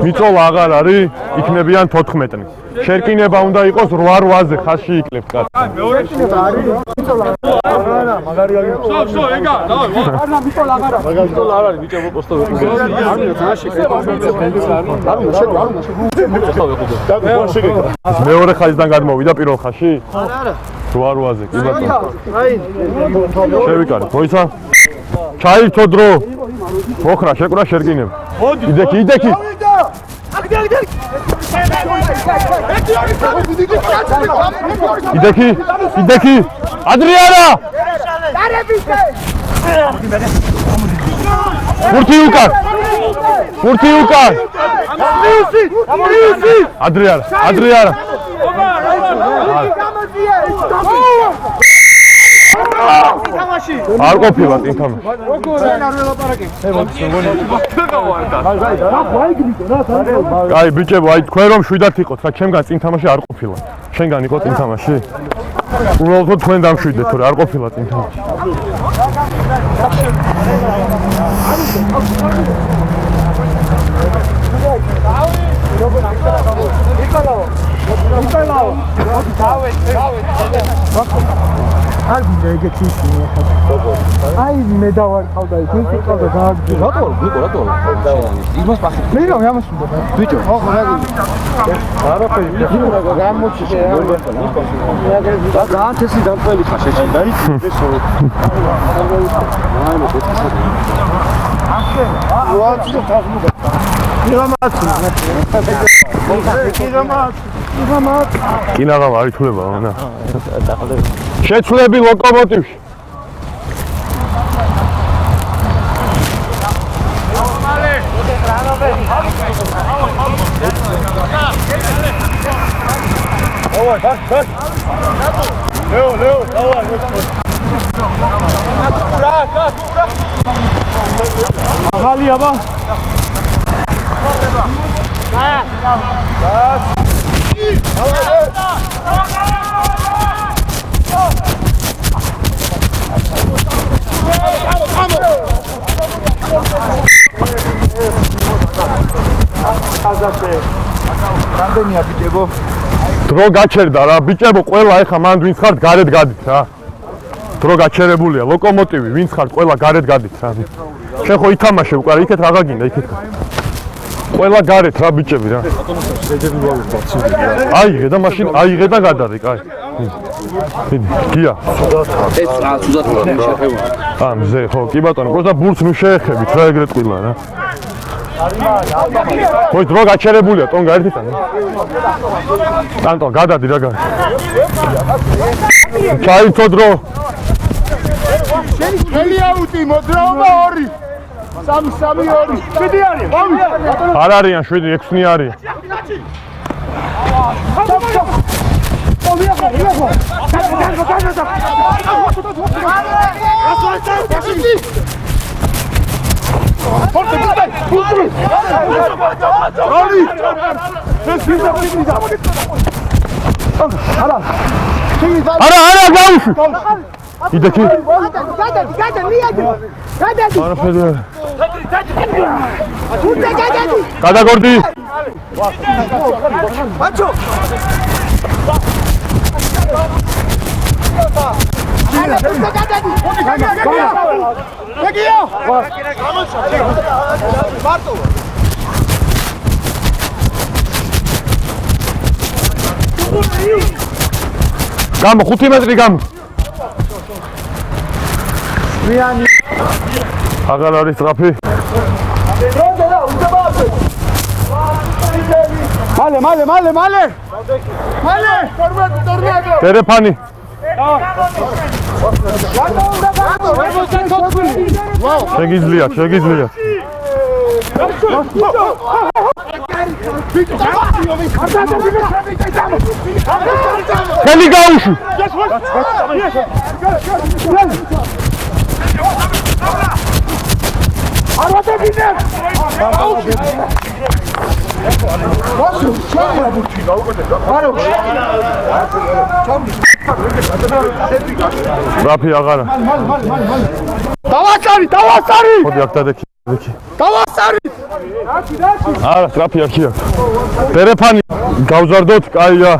მიწოლა აღარ არის, იქნებიან 14-ნი. შერკინება უნდა იყოს 8-8-ზე ხაზში იკლებთ კაცს. მეორე შეკინება არის. მიწოლა არა, მაგარი არის. სო, ეგა, დავай. არა, მიწოლა აღარ არის. მიწოლა არ არის, ბიჭო, პოსტო ვიყიდე. არის, ძაში მეორე ხაზიდან გადმოვიდა პირველ ხაზში? არა. 8-8-ზე, კი ბატონო. შევიკარეთ, მოიცა? ჩაირთო დრო. მოხრა, შეკვრა შერკინება. იდექი. იდექი. ადრიანა! ფურთი უკან! ადრიანა! არ ყოფილა წინ თამაში. აი ბიჭებო, აი თქვენ რომ შვიდად იყოთ, რა ჩემგან წინ თამაში არ ყოფილა. შენგან იყო წინ თამაში? უბრალოდ თქვენ დამშვიდეთ, თორე არ ყოფილა წინ თამაში. არ გინდა ეგეთი ისინი ახლა. აი მე დავართავდა ის ის ყავდა გააგზავნა. რატო? რატო? იმას პასი. მე რა ამას უნდა ბიჭო. ხო რა გინდა. არაფერი გამოჩიშე. და გაანთესი დამწველი ხაშე. დაიწესო. კინაღამ არ ითვლება, რა. შეცვლები ლოკომოტივში. Leo, давай. Αγάλι, აბა. რამდენია ბიჭებო? დრო გაჩერდა რა, ბიჭებო, ყველა ეხა მანდ ვინც ხართ გარეთ გადით რა. დრო გაჩერებულია, ლოკომოტივი, ვინც ხართ ყველა გარეთ გადით რა. შენ ხო ითამაშე უკვე, იქეთ რა გაგინდა, იქეთ. ყველა გარეთ რა ბიჭები რა. აიღე და მაშინ აიღე და გადარიკ, აი. გია. ეს რა თუდად შეეხება. მზე ხო, კი ბატონო, просто ბურთს ნუ შეეხებით რა ეგრეთ ყილა რა. ხო, დრო გაჩერებულია, ტონგა ერთიდან. ტანტო, გადადი რა გარი. ჩაიცო დრო. შენი აუტი მოძრაობა 2. 3-3-2. 7 არის. არ არიან 7, 6 არის. არა გაუშვი. იდექი. გადაგორდი. ბაჩო. გამო 5 მეტრი გამო. აღარ არის ტრაფი. მალე. ტერეფანი. შეგიძლიათ. ხელი გაუშვი. ტრაფი აღარა. დავასარი. მოდი აქ დადექი. დავასარი. არა, ტრაფი აქია. ტერეფანი გავზარდოთ, კაია.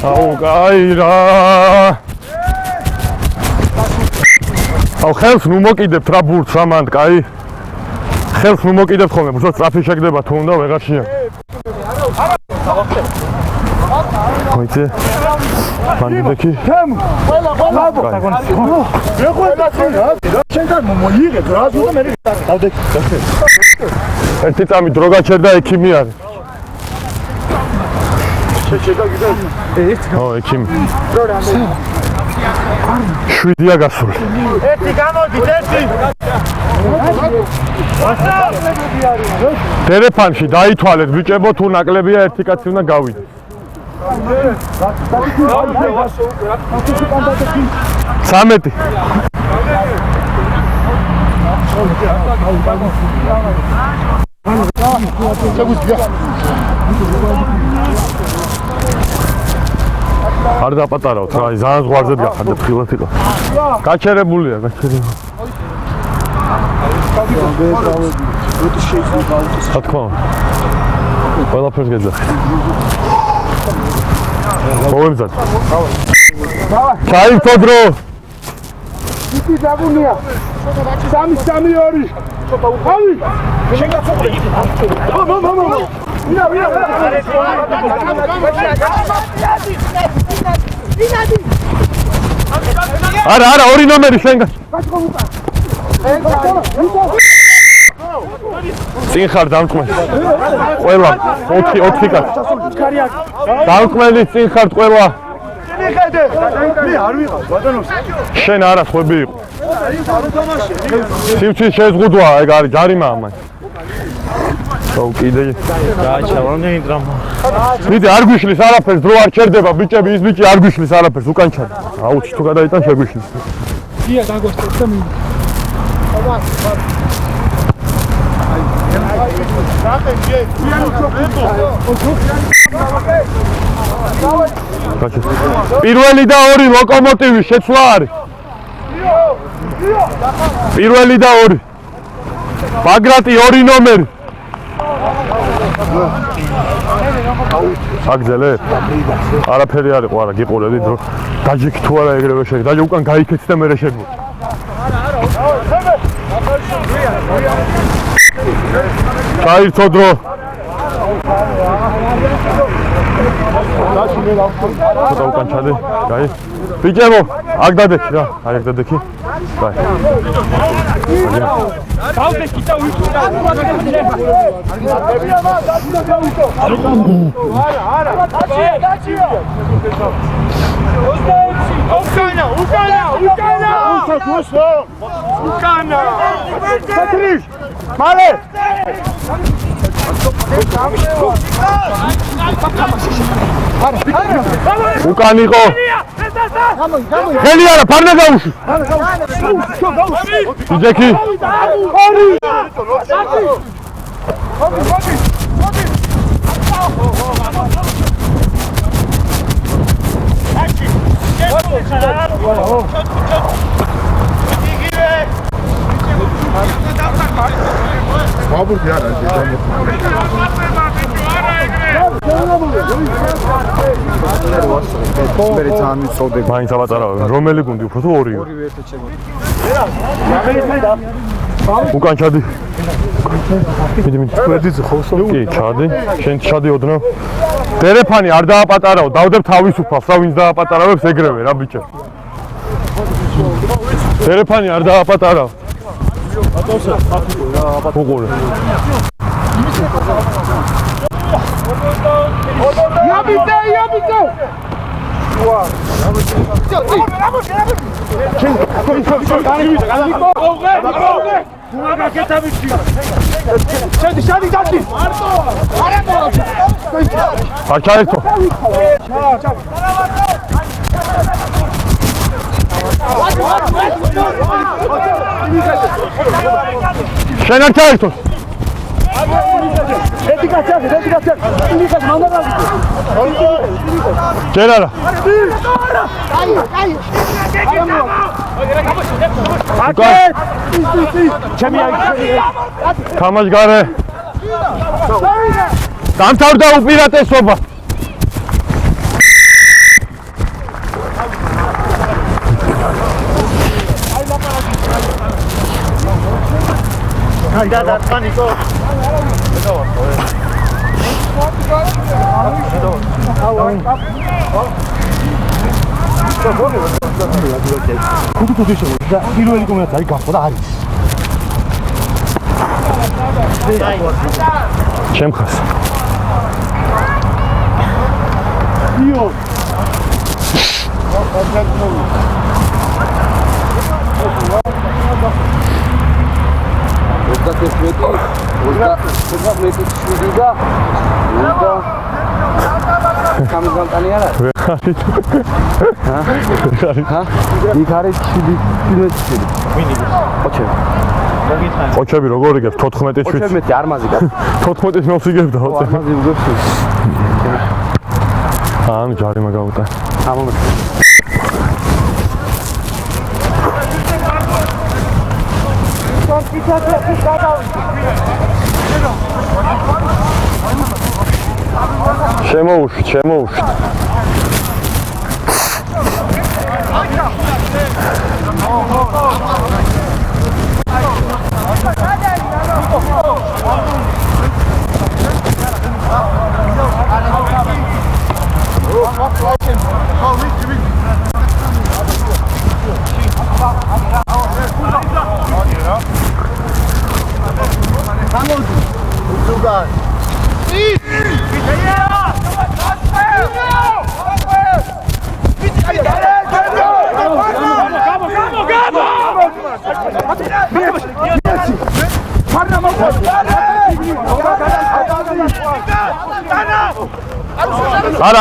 აუ გაირა. აუ ხელს ნუ მოკიდებთ რა ბურთს ამანდ, კაი. ხელს ნუ მოკიდებთ ხოლმე, ბურთს ტრაფი შეგდება თუ უნდა ვეღარ შეა. მოიცე ბანდიკი ერთი წამი დრო გაჩერდა ექიმი არის ო ექიმი 7-ია გასული ერთი გამოდით ერთი ტელეფონში დაითვალეთ ბიჭებო თუ ნაკლებია ერთი კაცი უნდა გავიდე 13 არ დაპატარავთ რა ძალიან ზღვარზე გახარდეთ ხილად იყო გაჩერებულია რა თქმა უნდა ყველაფერს გეძახით მოვემზად ჩაირთო დრო იცი დაგუნია 3-3-2 ავი არა ორი ნომერი შენგან წინ ხარ დამკმელი ყველა 4 კაცი დამკმელი წინ ხარ ყველა შენ არა ხვები იყო სივცი შეზღუდვა ეგ არის ჯარიმა ამან კიდე გააჩავანე დრამა მიდე არ გვიშლის არაფერს დრო არ ჩერდება ბიჭები ის ბიჭი არ გვიშლის არაფერს უკან ჩადა აუჩი თუ გადაიტან შეგვიშლის დია დაგოსტეთ და მინდა პირველი და ორი ლოკომოტივი შეცვლა არის პირველი და ორი ბაგრატი ორი ნომერი აგზელე არაფერი არ იყო არა გიყურები დრო დაჯიქი თუ არა ეგრევე შეგი დაჯი უკან გაიქეც და მე შეგვი ჩაირთო დრო ცოტა უკან ჩადე გაი ბიჭებო აქ დადექი რა აი აქ დადექი გაი დავდექი და ვიქნა არა დაჩია უკანა სატრიშ მალე უკან იყო ხელი არა ფარნა გაუშვი იძექი ვაბურდი არა მე ძალიან მიწოდე მაინც ავაწარავებ რომელი გუნდი უფრო თუ ორივე უკან ჩადი კი ჩადი შენ ჩადი ოდნავ ტელეფონი არ დააპატარავ დავდებ თავისუფალს რა ვინც დააპატარავებს ეგრევე რა ბიჭო ტელეფონი არ დააპატარავ უყურე იაბიდე აჩაერთო შენ არ ჩაერთოს ჯერ არა თამაშ გარე დამთავრდა უპირატესობა და სპანიკო და პირველი კომენტარი გახდა და არის. ჩემხას. იო. ოჩები როგორ იგებ 14-ით 14 არ მაზიკა 14-ით მოსიგებ და მაზი უგებს ანუ ჯარიმა გავუტა შემოუშვით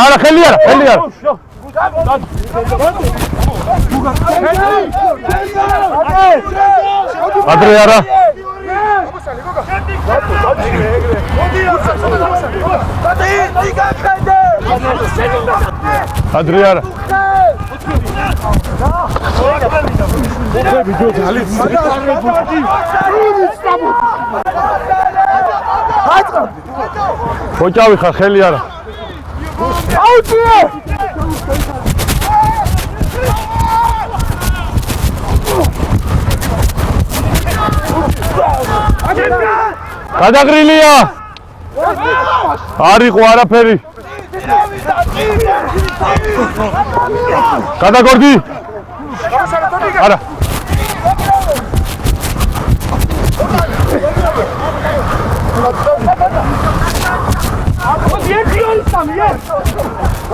არა ხელი არა ადრე არა ადრე არა ოჭავი ხარ ხელი არა გადაგრილია არ იყო არაფერი გადაგორდი არა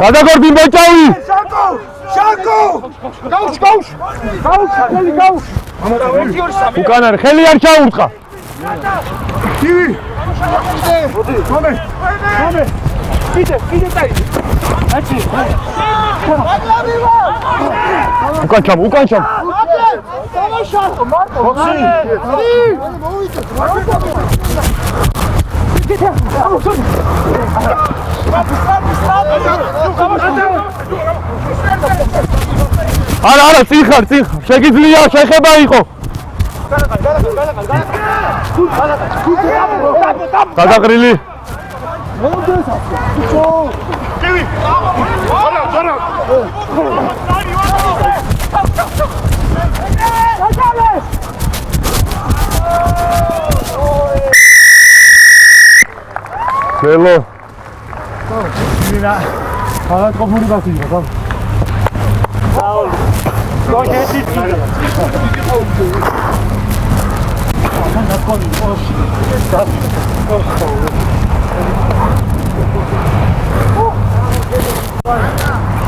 გადაგორდი მოჭავი უკან არის ხელი არ ჩაურტყა უკან ჩამ არა წიხარ შეგიძლია შეხება იყო გადაგრილი Hello. Mira, ahora como un vacío, ¿no?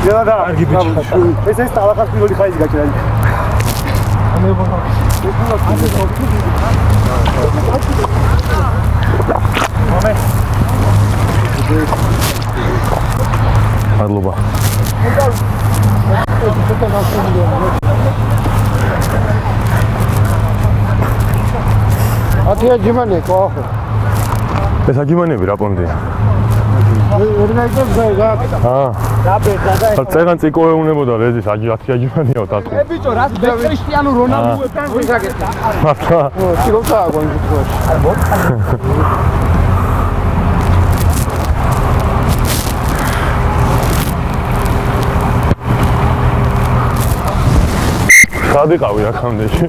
Ya da argi biç. Ese estaba casi lo dejais gachar. Adluba. Atiya jimane ko. ეს აგიმანები რა პონდია? წეგან წიკო ეუნებოდა რეზის 10 აგიმანიაო დატყო. ე ბიჭო, რა კრისტიანო რონალდოებთან ვისაკეთე. მართლა? Tirota agora. სადიყავი აქამდეში.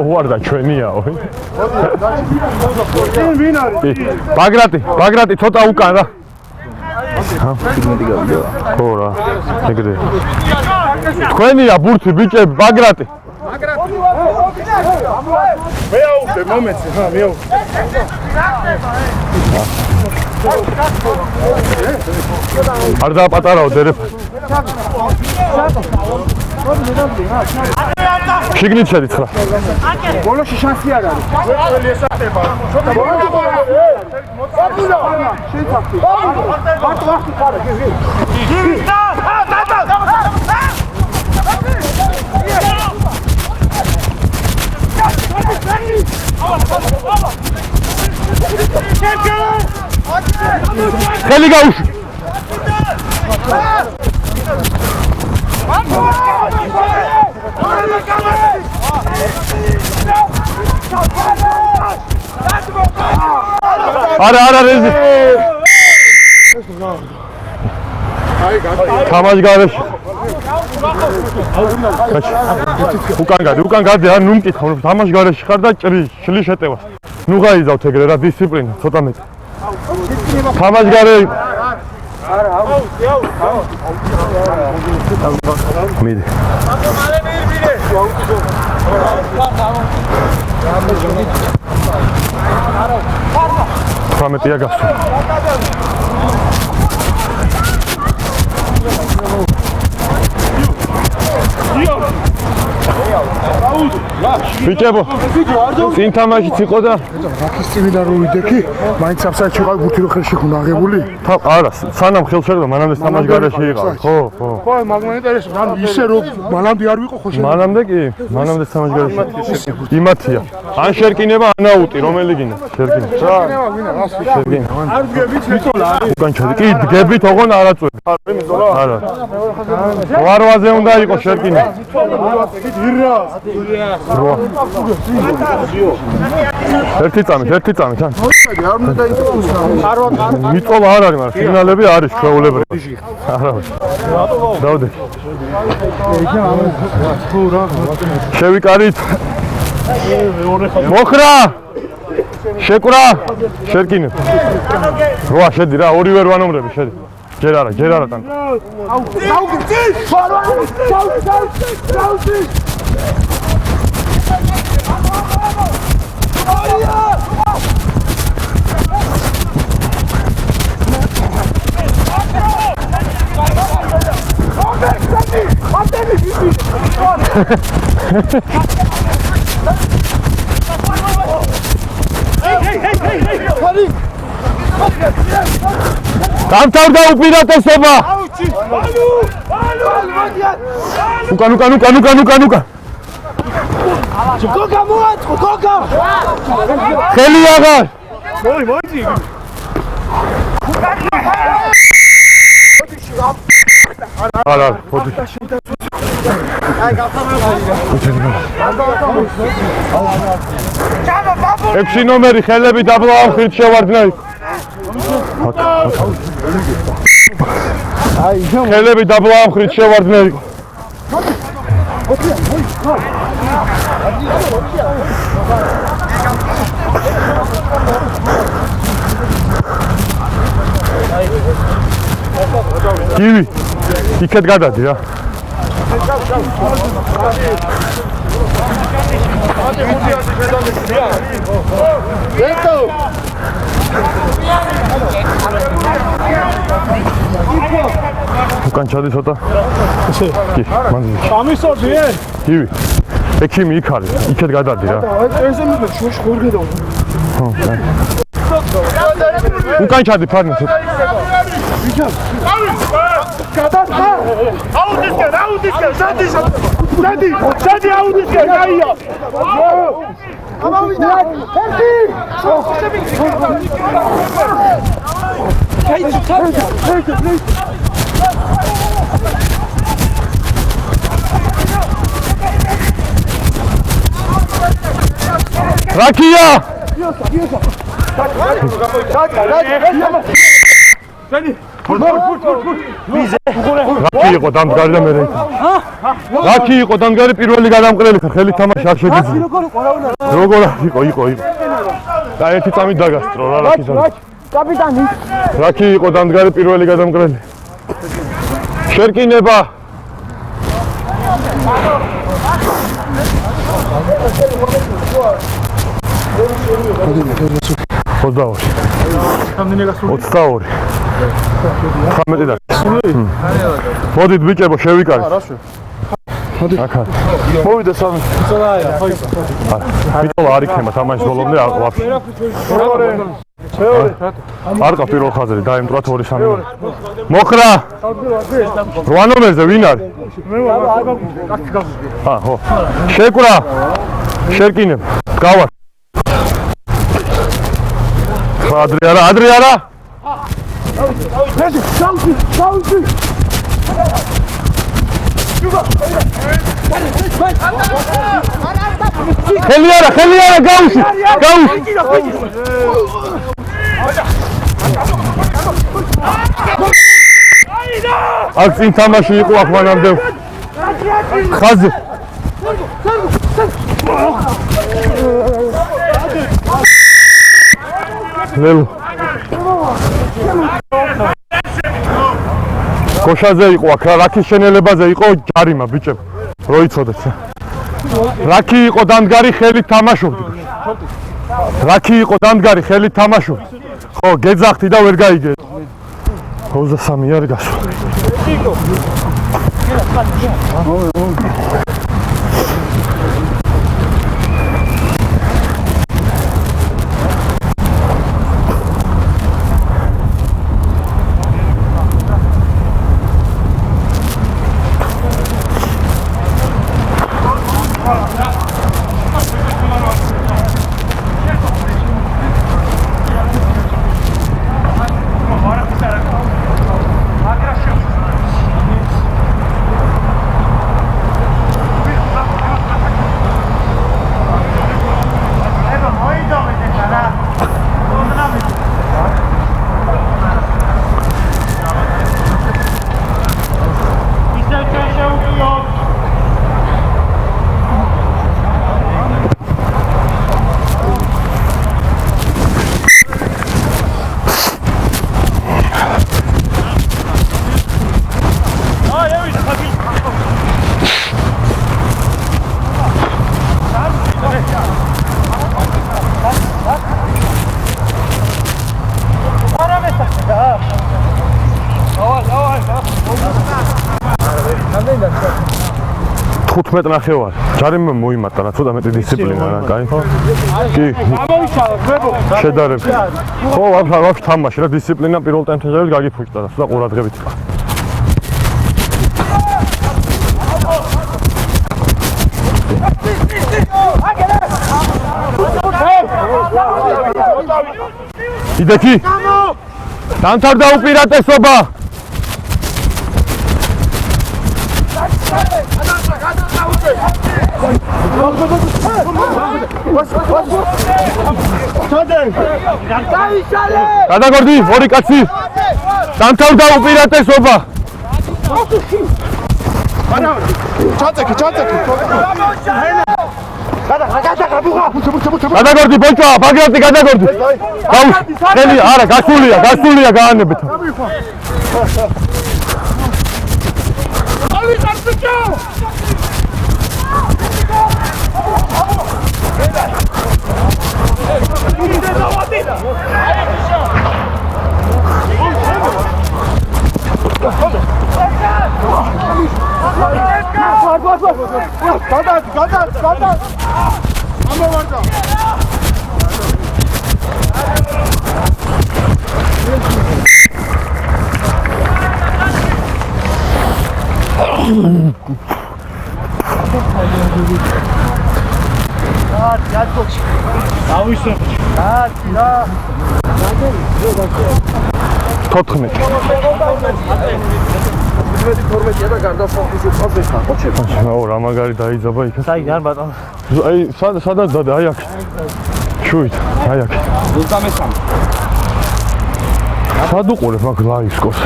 უარდა ჩვენიაო. ბაგრატი ცოტა უკან რა. ხო რა. ეგრე. თქვენია ბურთი ბიჭები, ბაგრატი. მეაუხე მომეცე, ხა, მეაუხე. არ დააპატარაო დერეფა. შიგნით შედის რა. ბოლოში შანსი არ არის. ყველი ესახება. ცოტა ხელი გაუშვი. არა რეზი. თამაშ გარეშე. უკან გადი, არ ნუ მკითხავ, თამაშ გარეშე ხარ და შლი შეტევა. ნუ გაიზავთ ეგრე რა, დისციპლინა ცოტა მეტი. თამაშ გარეშე. მიდი. თამეტია გასულ. ბიჭებო, წინ თამაშიც იყო და რაკის წინიდან რო ვიდექი, მაინც აფსაიდში ვიყავი ბურთი რო ხელში ხუნა აღებული. არა, სანამ ხელს შეგდა, მანამდე თამაშ გარეშე იყავი. ხო. ხო, მაგრამ ინტერესებს, ანუ ისე რო მანამდე არ ვიყო ხო შენ. მანამდე კი, მანამდე თამაშ გარეშე. იმათია. ან შერკინება, ან აუტი, რომელი გინდა? შერკინება. არ დგებით მიწოლა არის. უკან ჩადი. კი, დგებით, ოღონ არაწვევი. არა. ვარვაზე უნდა იყოს შერკინება. ერთი წამით თან. არ უნდა იყოს. მიწოლა არ არის, მაგრამ სიგნალები არის ჩვეულებრივი. არა. დავდე. შევიკარით. მოხრა. შეკვრა. შერკინებ. რვა შედი რა, ორი ვერ ვანომრები, შედი. ჯერ არა თან. დამთავრდა უპირატესობა. უკან. გოგა. ხელი აღარ. მოიძი. არა, ფოტოში. ექვსი ნომერი ხელები დაბლა ამხრივ შევარდნა. ხელები დაბლა ამხრივ შევარდნა. გივი, იქეთ გადადი რა. უკან ჩადი ცოტა. კი, მანდ. ამისორდი ე? გივი. ექიმი იქ არის, იქეთ გადადი რა. ესე მიდე შუში ხორგედა. უკან ჩადი ფარნი ცოტა. რაკია რაკი იყო დამდგარი და მე რაკი იყო დამდგარი პირველი გადამყრელი ხარ ხელით თამაში არ შეგვიძლია როგორ იყო და ერთი წამით დაგასტრო რა რაკი კაპიტანი რაკი იყო დამდგარი პირველი გადამყრელი შერკინება მოდით ბიჭებო შევიკარეთ აკა მოვიდა სამი ბიჭო არ იქნება თამაშის ბოლომდე ვაფშე არ ყავს პირველ ხაზზე დაემტრათ 2-3 მოხრა 8 ნომერზე ვინ არის ხო შეკვრა შერკინებ გავარ ადრე არა ხელი არა გავუში აქ წინ თამაში იყო აქ მანამდე ხაზი ლელო გოშაზე იყო აქ რაკის შენელებაზე იყო ჯარიმა ბიჭებ რო იცოდეთ რაკი იყო დამდგარი ხელით თამაშობდი რაკი იყო დამდგარი ხელით თამაშობდი ხო გეძახთი და ვერ გაიგე 23 არის გასვა ხუთმეტ ნახევარი ჯარიმმა მოიმატა რა ცოტა მეტი დისციპლინა რა კაი კი შედარებ ხო ვაფშე თამაში რა დისციპლინა პირველ ტემპერატურით გაგიფუჭდა და ცოტა ყურადღებით იდექი დამთავრდა უპირატესობა გადაგორდი ორი კაცი დამთავრდა უპირატესობა ჩაწეკი გადაგორდი ბოჭო ბაგრატი გადაგორდი ხელი არა გასულია გაანებეთ რა მაგარი დაიძაბა იქ. აი არ ბატონო. აი სადაც დადა აი აქ. შუით, აი აქ. 23. სად უყურებ მაგ ლაისკოს?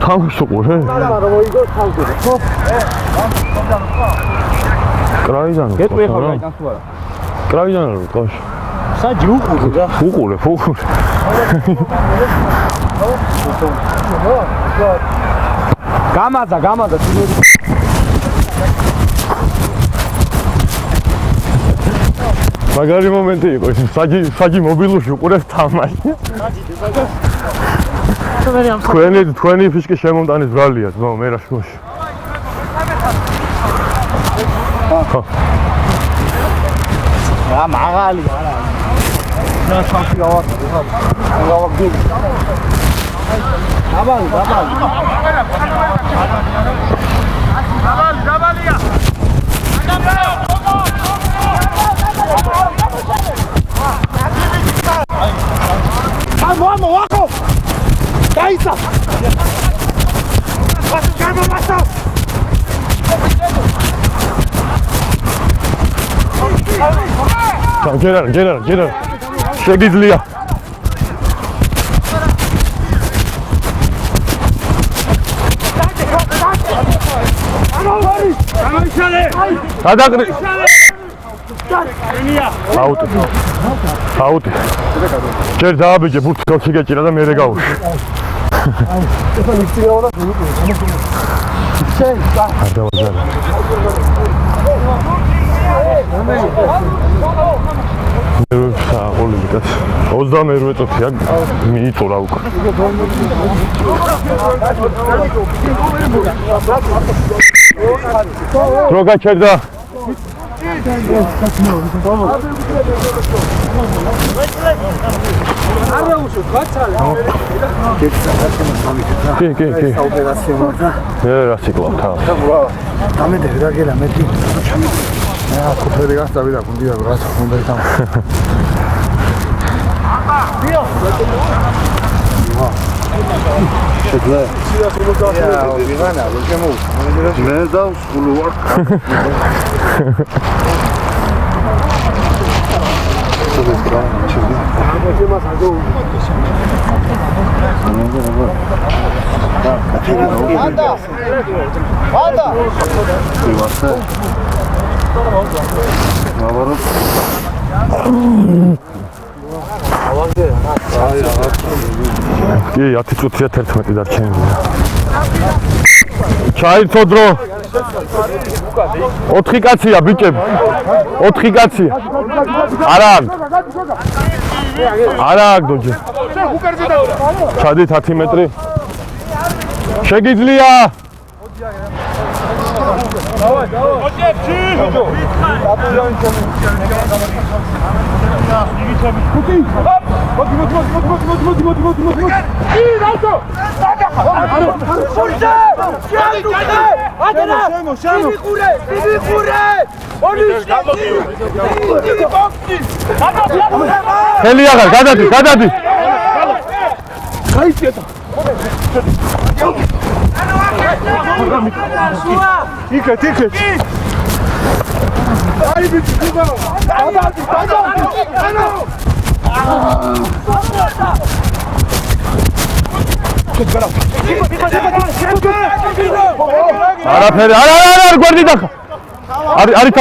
თამაშს უყურე? კრაიდან გეტყვი ახლა რაიდან თუ არა? კრაიდან რო ყავს. საჯი უყურე რა. უყურე. გამაძა მაგარი მომენტი იყო ის საჯი მობილურში უყურებს თამაში. თქვენი ფიშკი შემომტანის ბრალია ძმაო მე რა შუაში. რა მაღალი არა. რა ხალხი გავაკეთე. დაბალი. დაბალია. Vamos, abajo! ¡Caíza! ¡Pasa! Get her. Shegizlia. Sadaqri. Out. ჯერ დააბეჭე ბურთი ხელში გეჭირა და მე გავუშვი. Ozdameru წუთია მიიწურა უკვე. დრო გაჩერდა. არა უშო გაჩალე. კი. რა ციკლავ თან. დამედე რა გელა მეტი. მე აკופები გასწავი და გუნდი და რაც უნდა ითამ. შეძლე. მე დავსხული ვარ. კი 10 წუთია 11 დარჩენილია. ჩაირთო დრო. 4 კაცია ბიჭები. 4 კაცია. არა გოჯე. ჩადით 10 მეტრი. შეგიძლია. Heliagar, გადადი. იქეთ. აი ბიჭი, გადადი. არაფერი, არა, გვერდი დახა. არის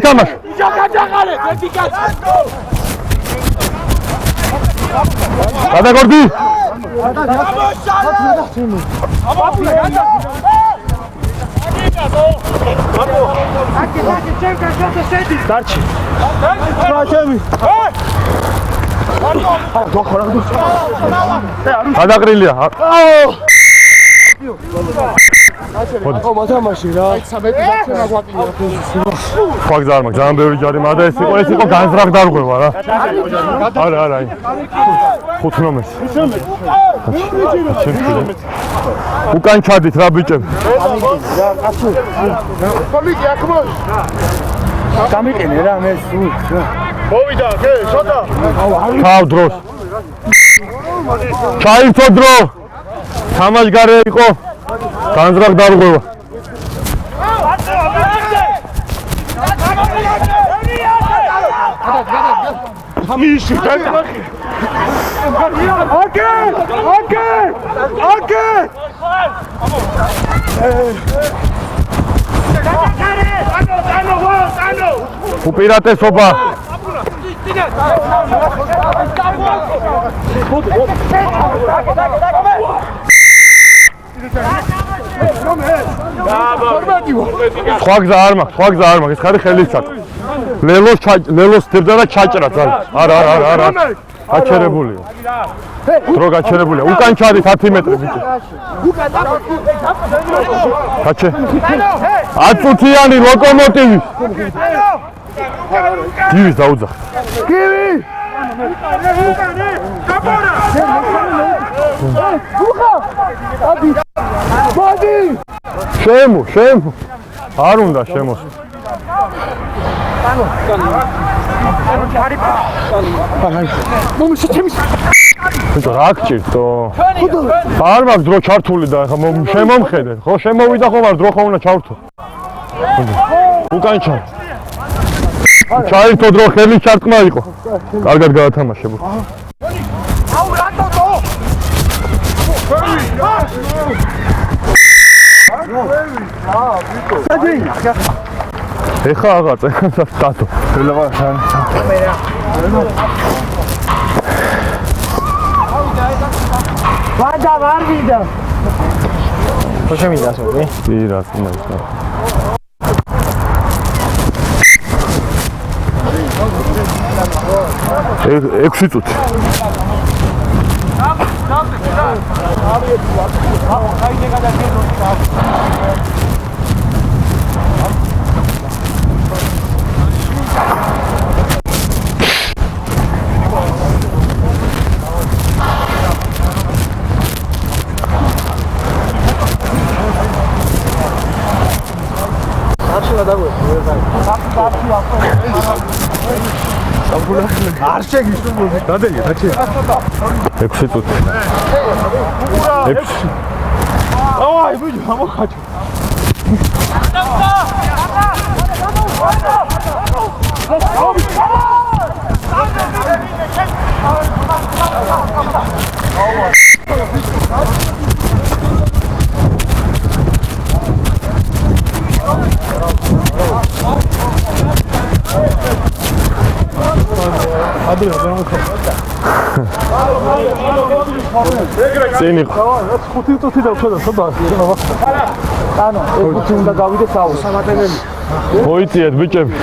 თამაშო. ჯაგაჯაღალე, ერთი კაცი. გადაგორდი. Starci. გადაგრილია. ო მოთამაში რა. საბეთი დაქცევა გვაკლია. სხვა გზა არ მაქვს, ძალიან ბევრი ჯარი მაქვს და ეს იყო განზრახ დარღვევა რა. არა. 5 ნომერს. უკან ჩადით რა ბიჭები. პოლიტი აქ მოი. გამიყენე რა მე სულ. მოვიდა, კე, შოთა. თავ დროს. ჩაირთო დრო. თამაშგარე იყო. განზრახ დარღვევა. ამიში, დაიწყე. ოკე! უპირატესობა. სხვა გზა არ მაქვს, ეს ხარი ხელისად. ლელოს დებდა და ჩაჭრა ძალიან. არა. გაჩერებულია. დრო გაჩერებულია. უკან ჩადით 10 მეტრი ბიჭი. გაჩე. 10 წუთიანი ლოკომოტივი. გივის დაუძახ. შემო. არ უნდა შემოს. ბიჭო რა გჭირდო? არ მაქვს დრო ჩართული და ხა შემომხედე. ხო შემოვიდა ხომ არ დრო ხომ უნდა ჩავრთო. უკან ჩაირთო დრო ხელი ჩარტყმა იყო. კარგად გაათამაშებო. ეხა აღარ წეთო. ვადა ვარვიდა. ხო შემიძლია ასწორე? კი რა თქმა უნდა. 6 წუთი. არ შეგიშტობოდი. დადელია, დაჩი. 6 წუთი. 6. აი, ბიჭო, ამოხაჭო. წინი 5 წუთი და ხედა სოდა. ანუ 5 უნდა გავიდე საუს. მოიწიეთ ბიჭები.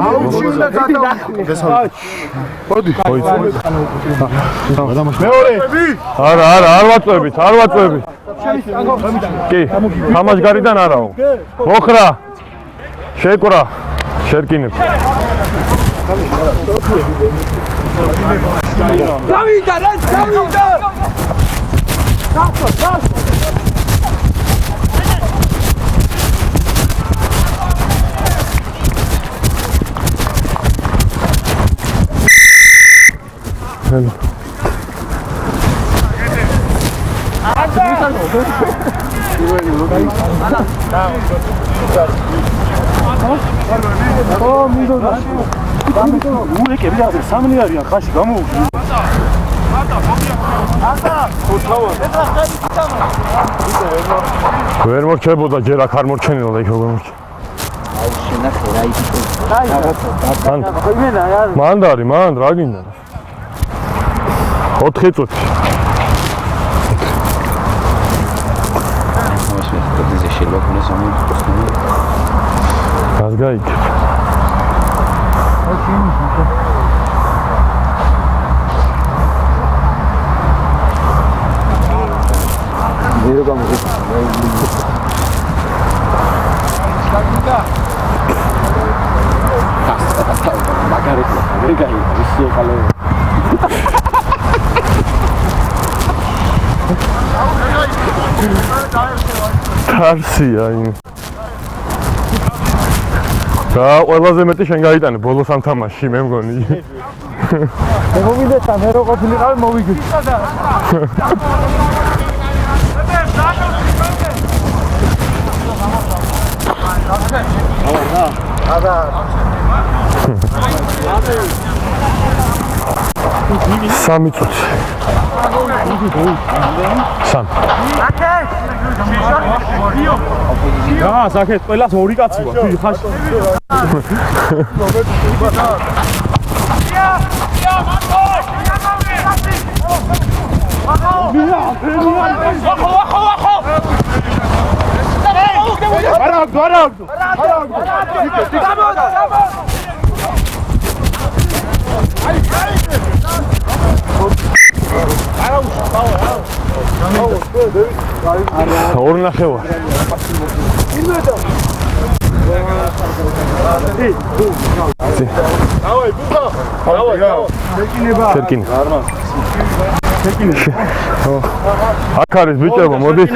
აუჩი უნდა გადავიდე. მოდი. მეორე. არა, არ ვაწვევით. კი, თამაშგარიდან არაო. მოხრა. შეკვრა. შერკინებ. გავიდა. ულეკები და სამნი არიან ხაში გამოუშვი. ვერ მორჩებოდა ჯერ აქ არ მორჩენილა იქ როგორ მორჩა. მანდარი, რა გინდა? 4 წუთი. გაზგაიქ. ნირო გამოგვიყვება. Tarsia იმ. და ყველაზე მეტი შენ გაიტანე ბოლოს ამ თამაშში მე მგონი. მოვიდეთ და მე რო ყოფილიყავი მოვიგეთ. სამი წუთი. სამ. რა, საკეთ ყველას ორი კაცი ვარ. ხაში. ორ ნახევარ. შერკინე. აქ არის ბიჭებო, მოდით.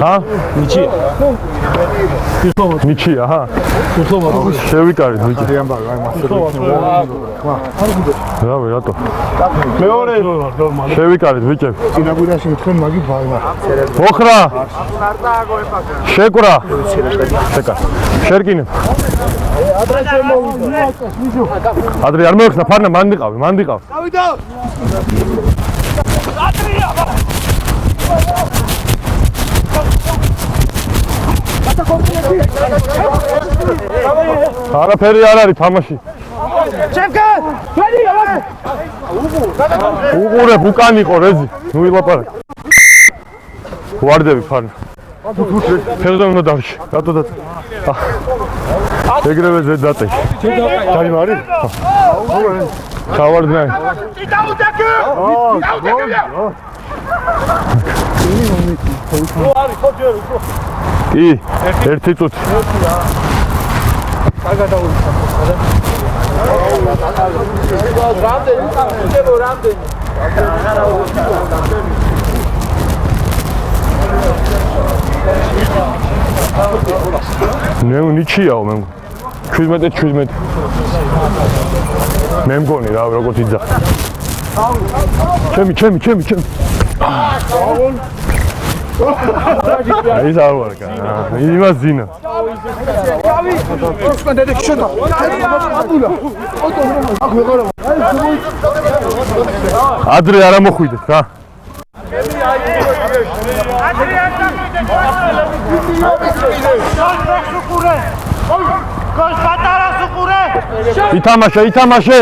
ჰა? ნიჩია. ნიჩია, ჰა? შევიკარით ბიჭი. რავი, რატო? მეორე შევიკარით ბიჭები. წინაგურაში მithქვენ მაგი ბალმა. მოხრა. შეკვრა. შეკა. შერკინე. ადრე არ მოეხსნა ფარნა მან დიყავ. გავიდა. ატრია. არაფერი არ არის თამაში. ჩემკა! ფერი! უყურებ უკან იყო რეზი. ნუ ილაპარაკ. ვარდები ფარნა. ფერდო უნდა დავში. რატო და ეგრევე ზედ დაწეში. დაიმ არის? ხავარდნაი. კი, ერთი წუთი. მე ნიჩიაო მე 17 მე მგონი რა როგორც იძახ ჩემი აი ზავარკა იმას ძინა ადრე არ მოხვიდეთ რა ითამაშე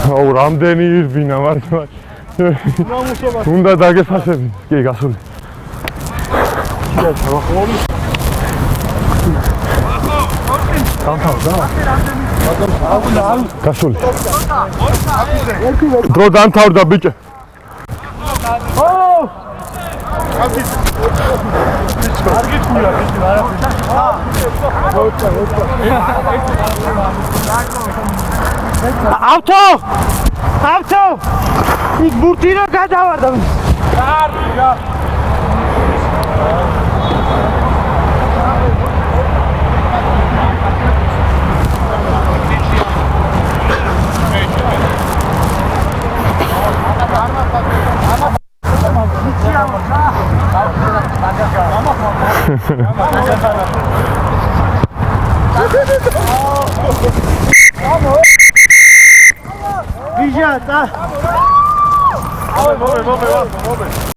აუ რამდენი ირბინა მართლა უნდა დაგეფასები კი გასული გასული დრო დამთავრდა ბიჭე ავტო იქ ბურთი რა გადავარდა Vijata!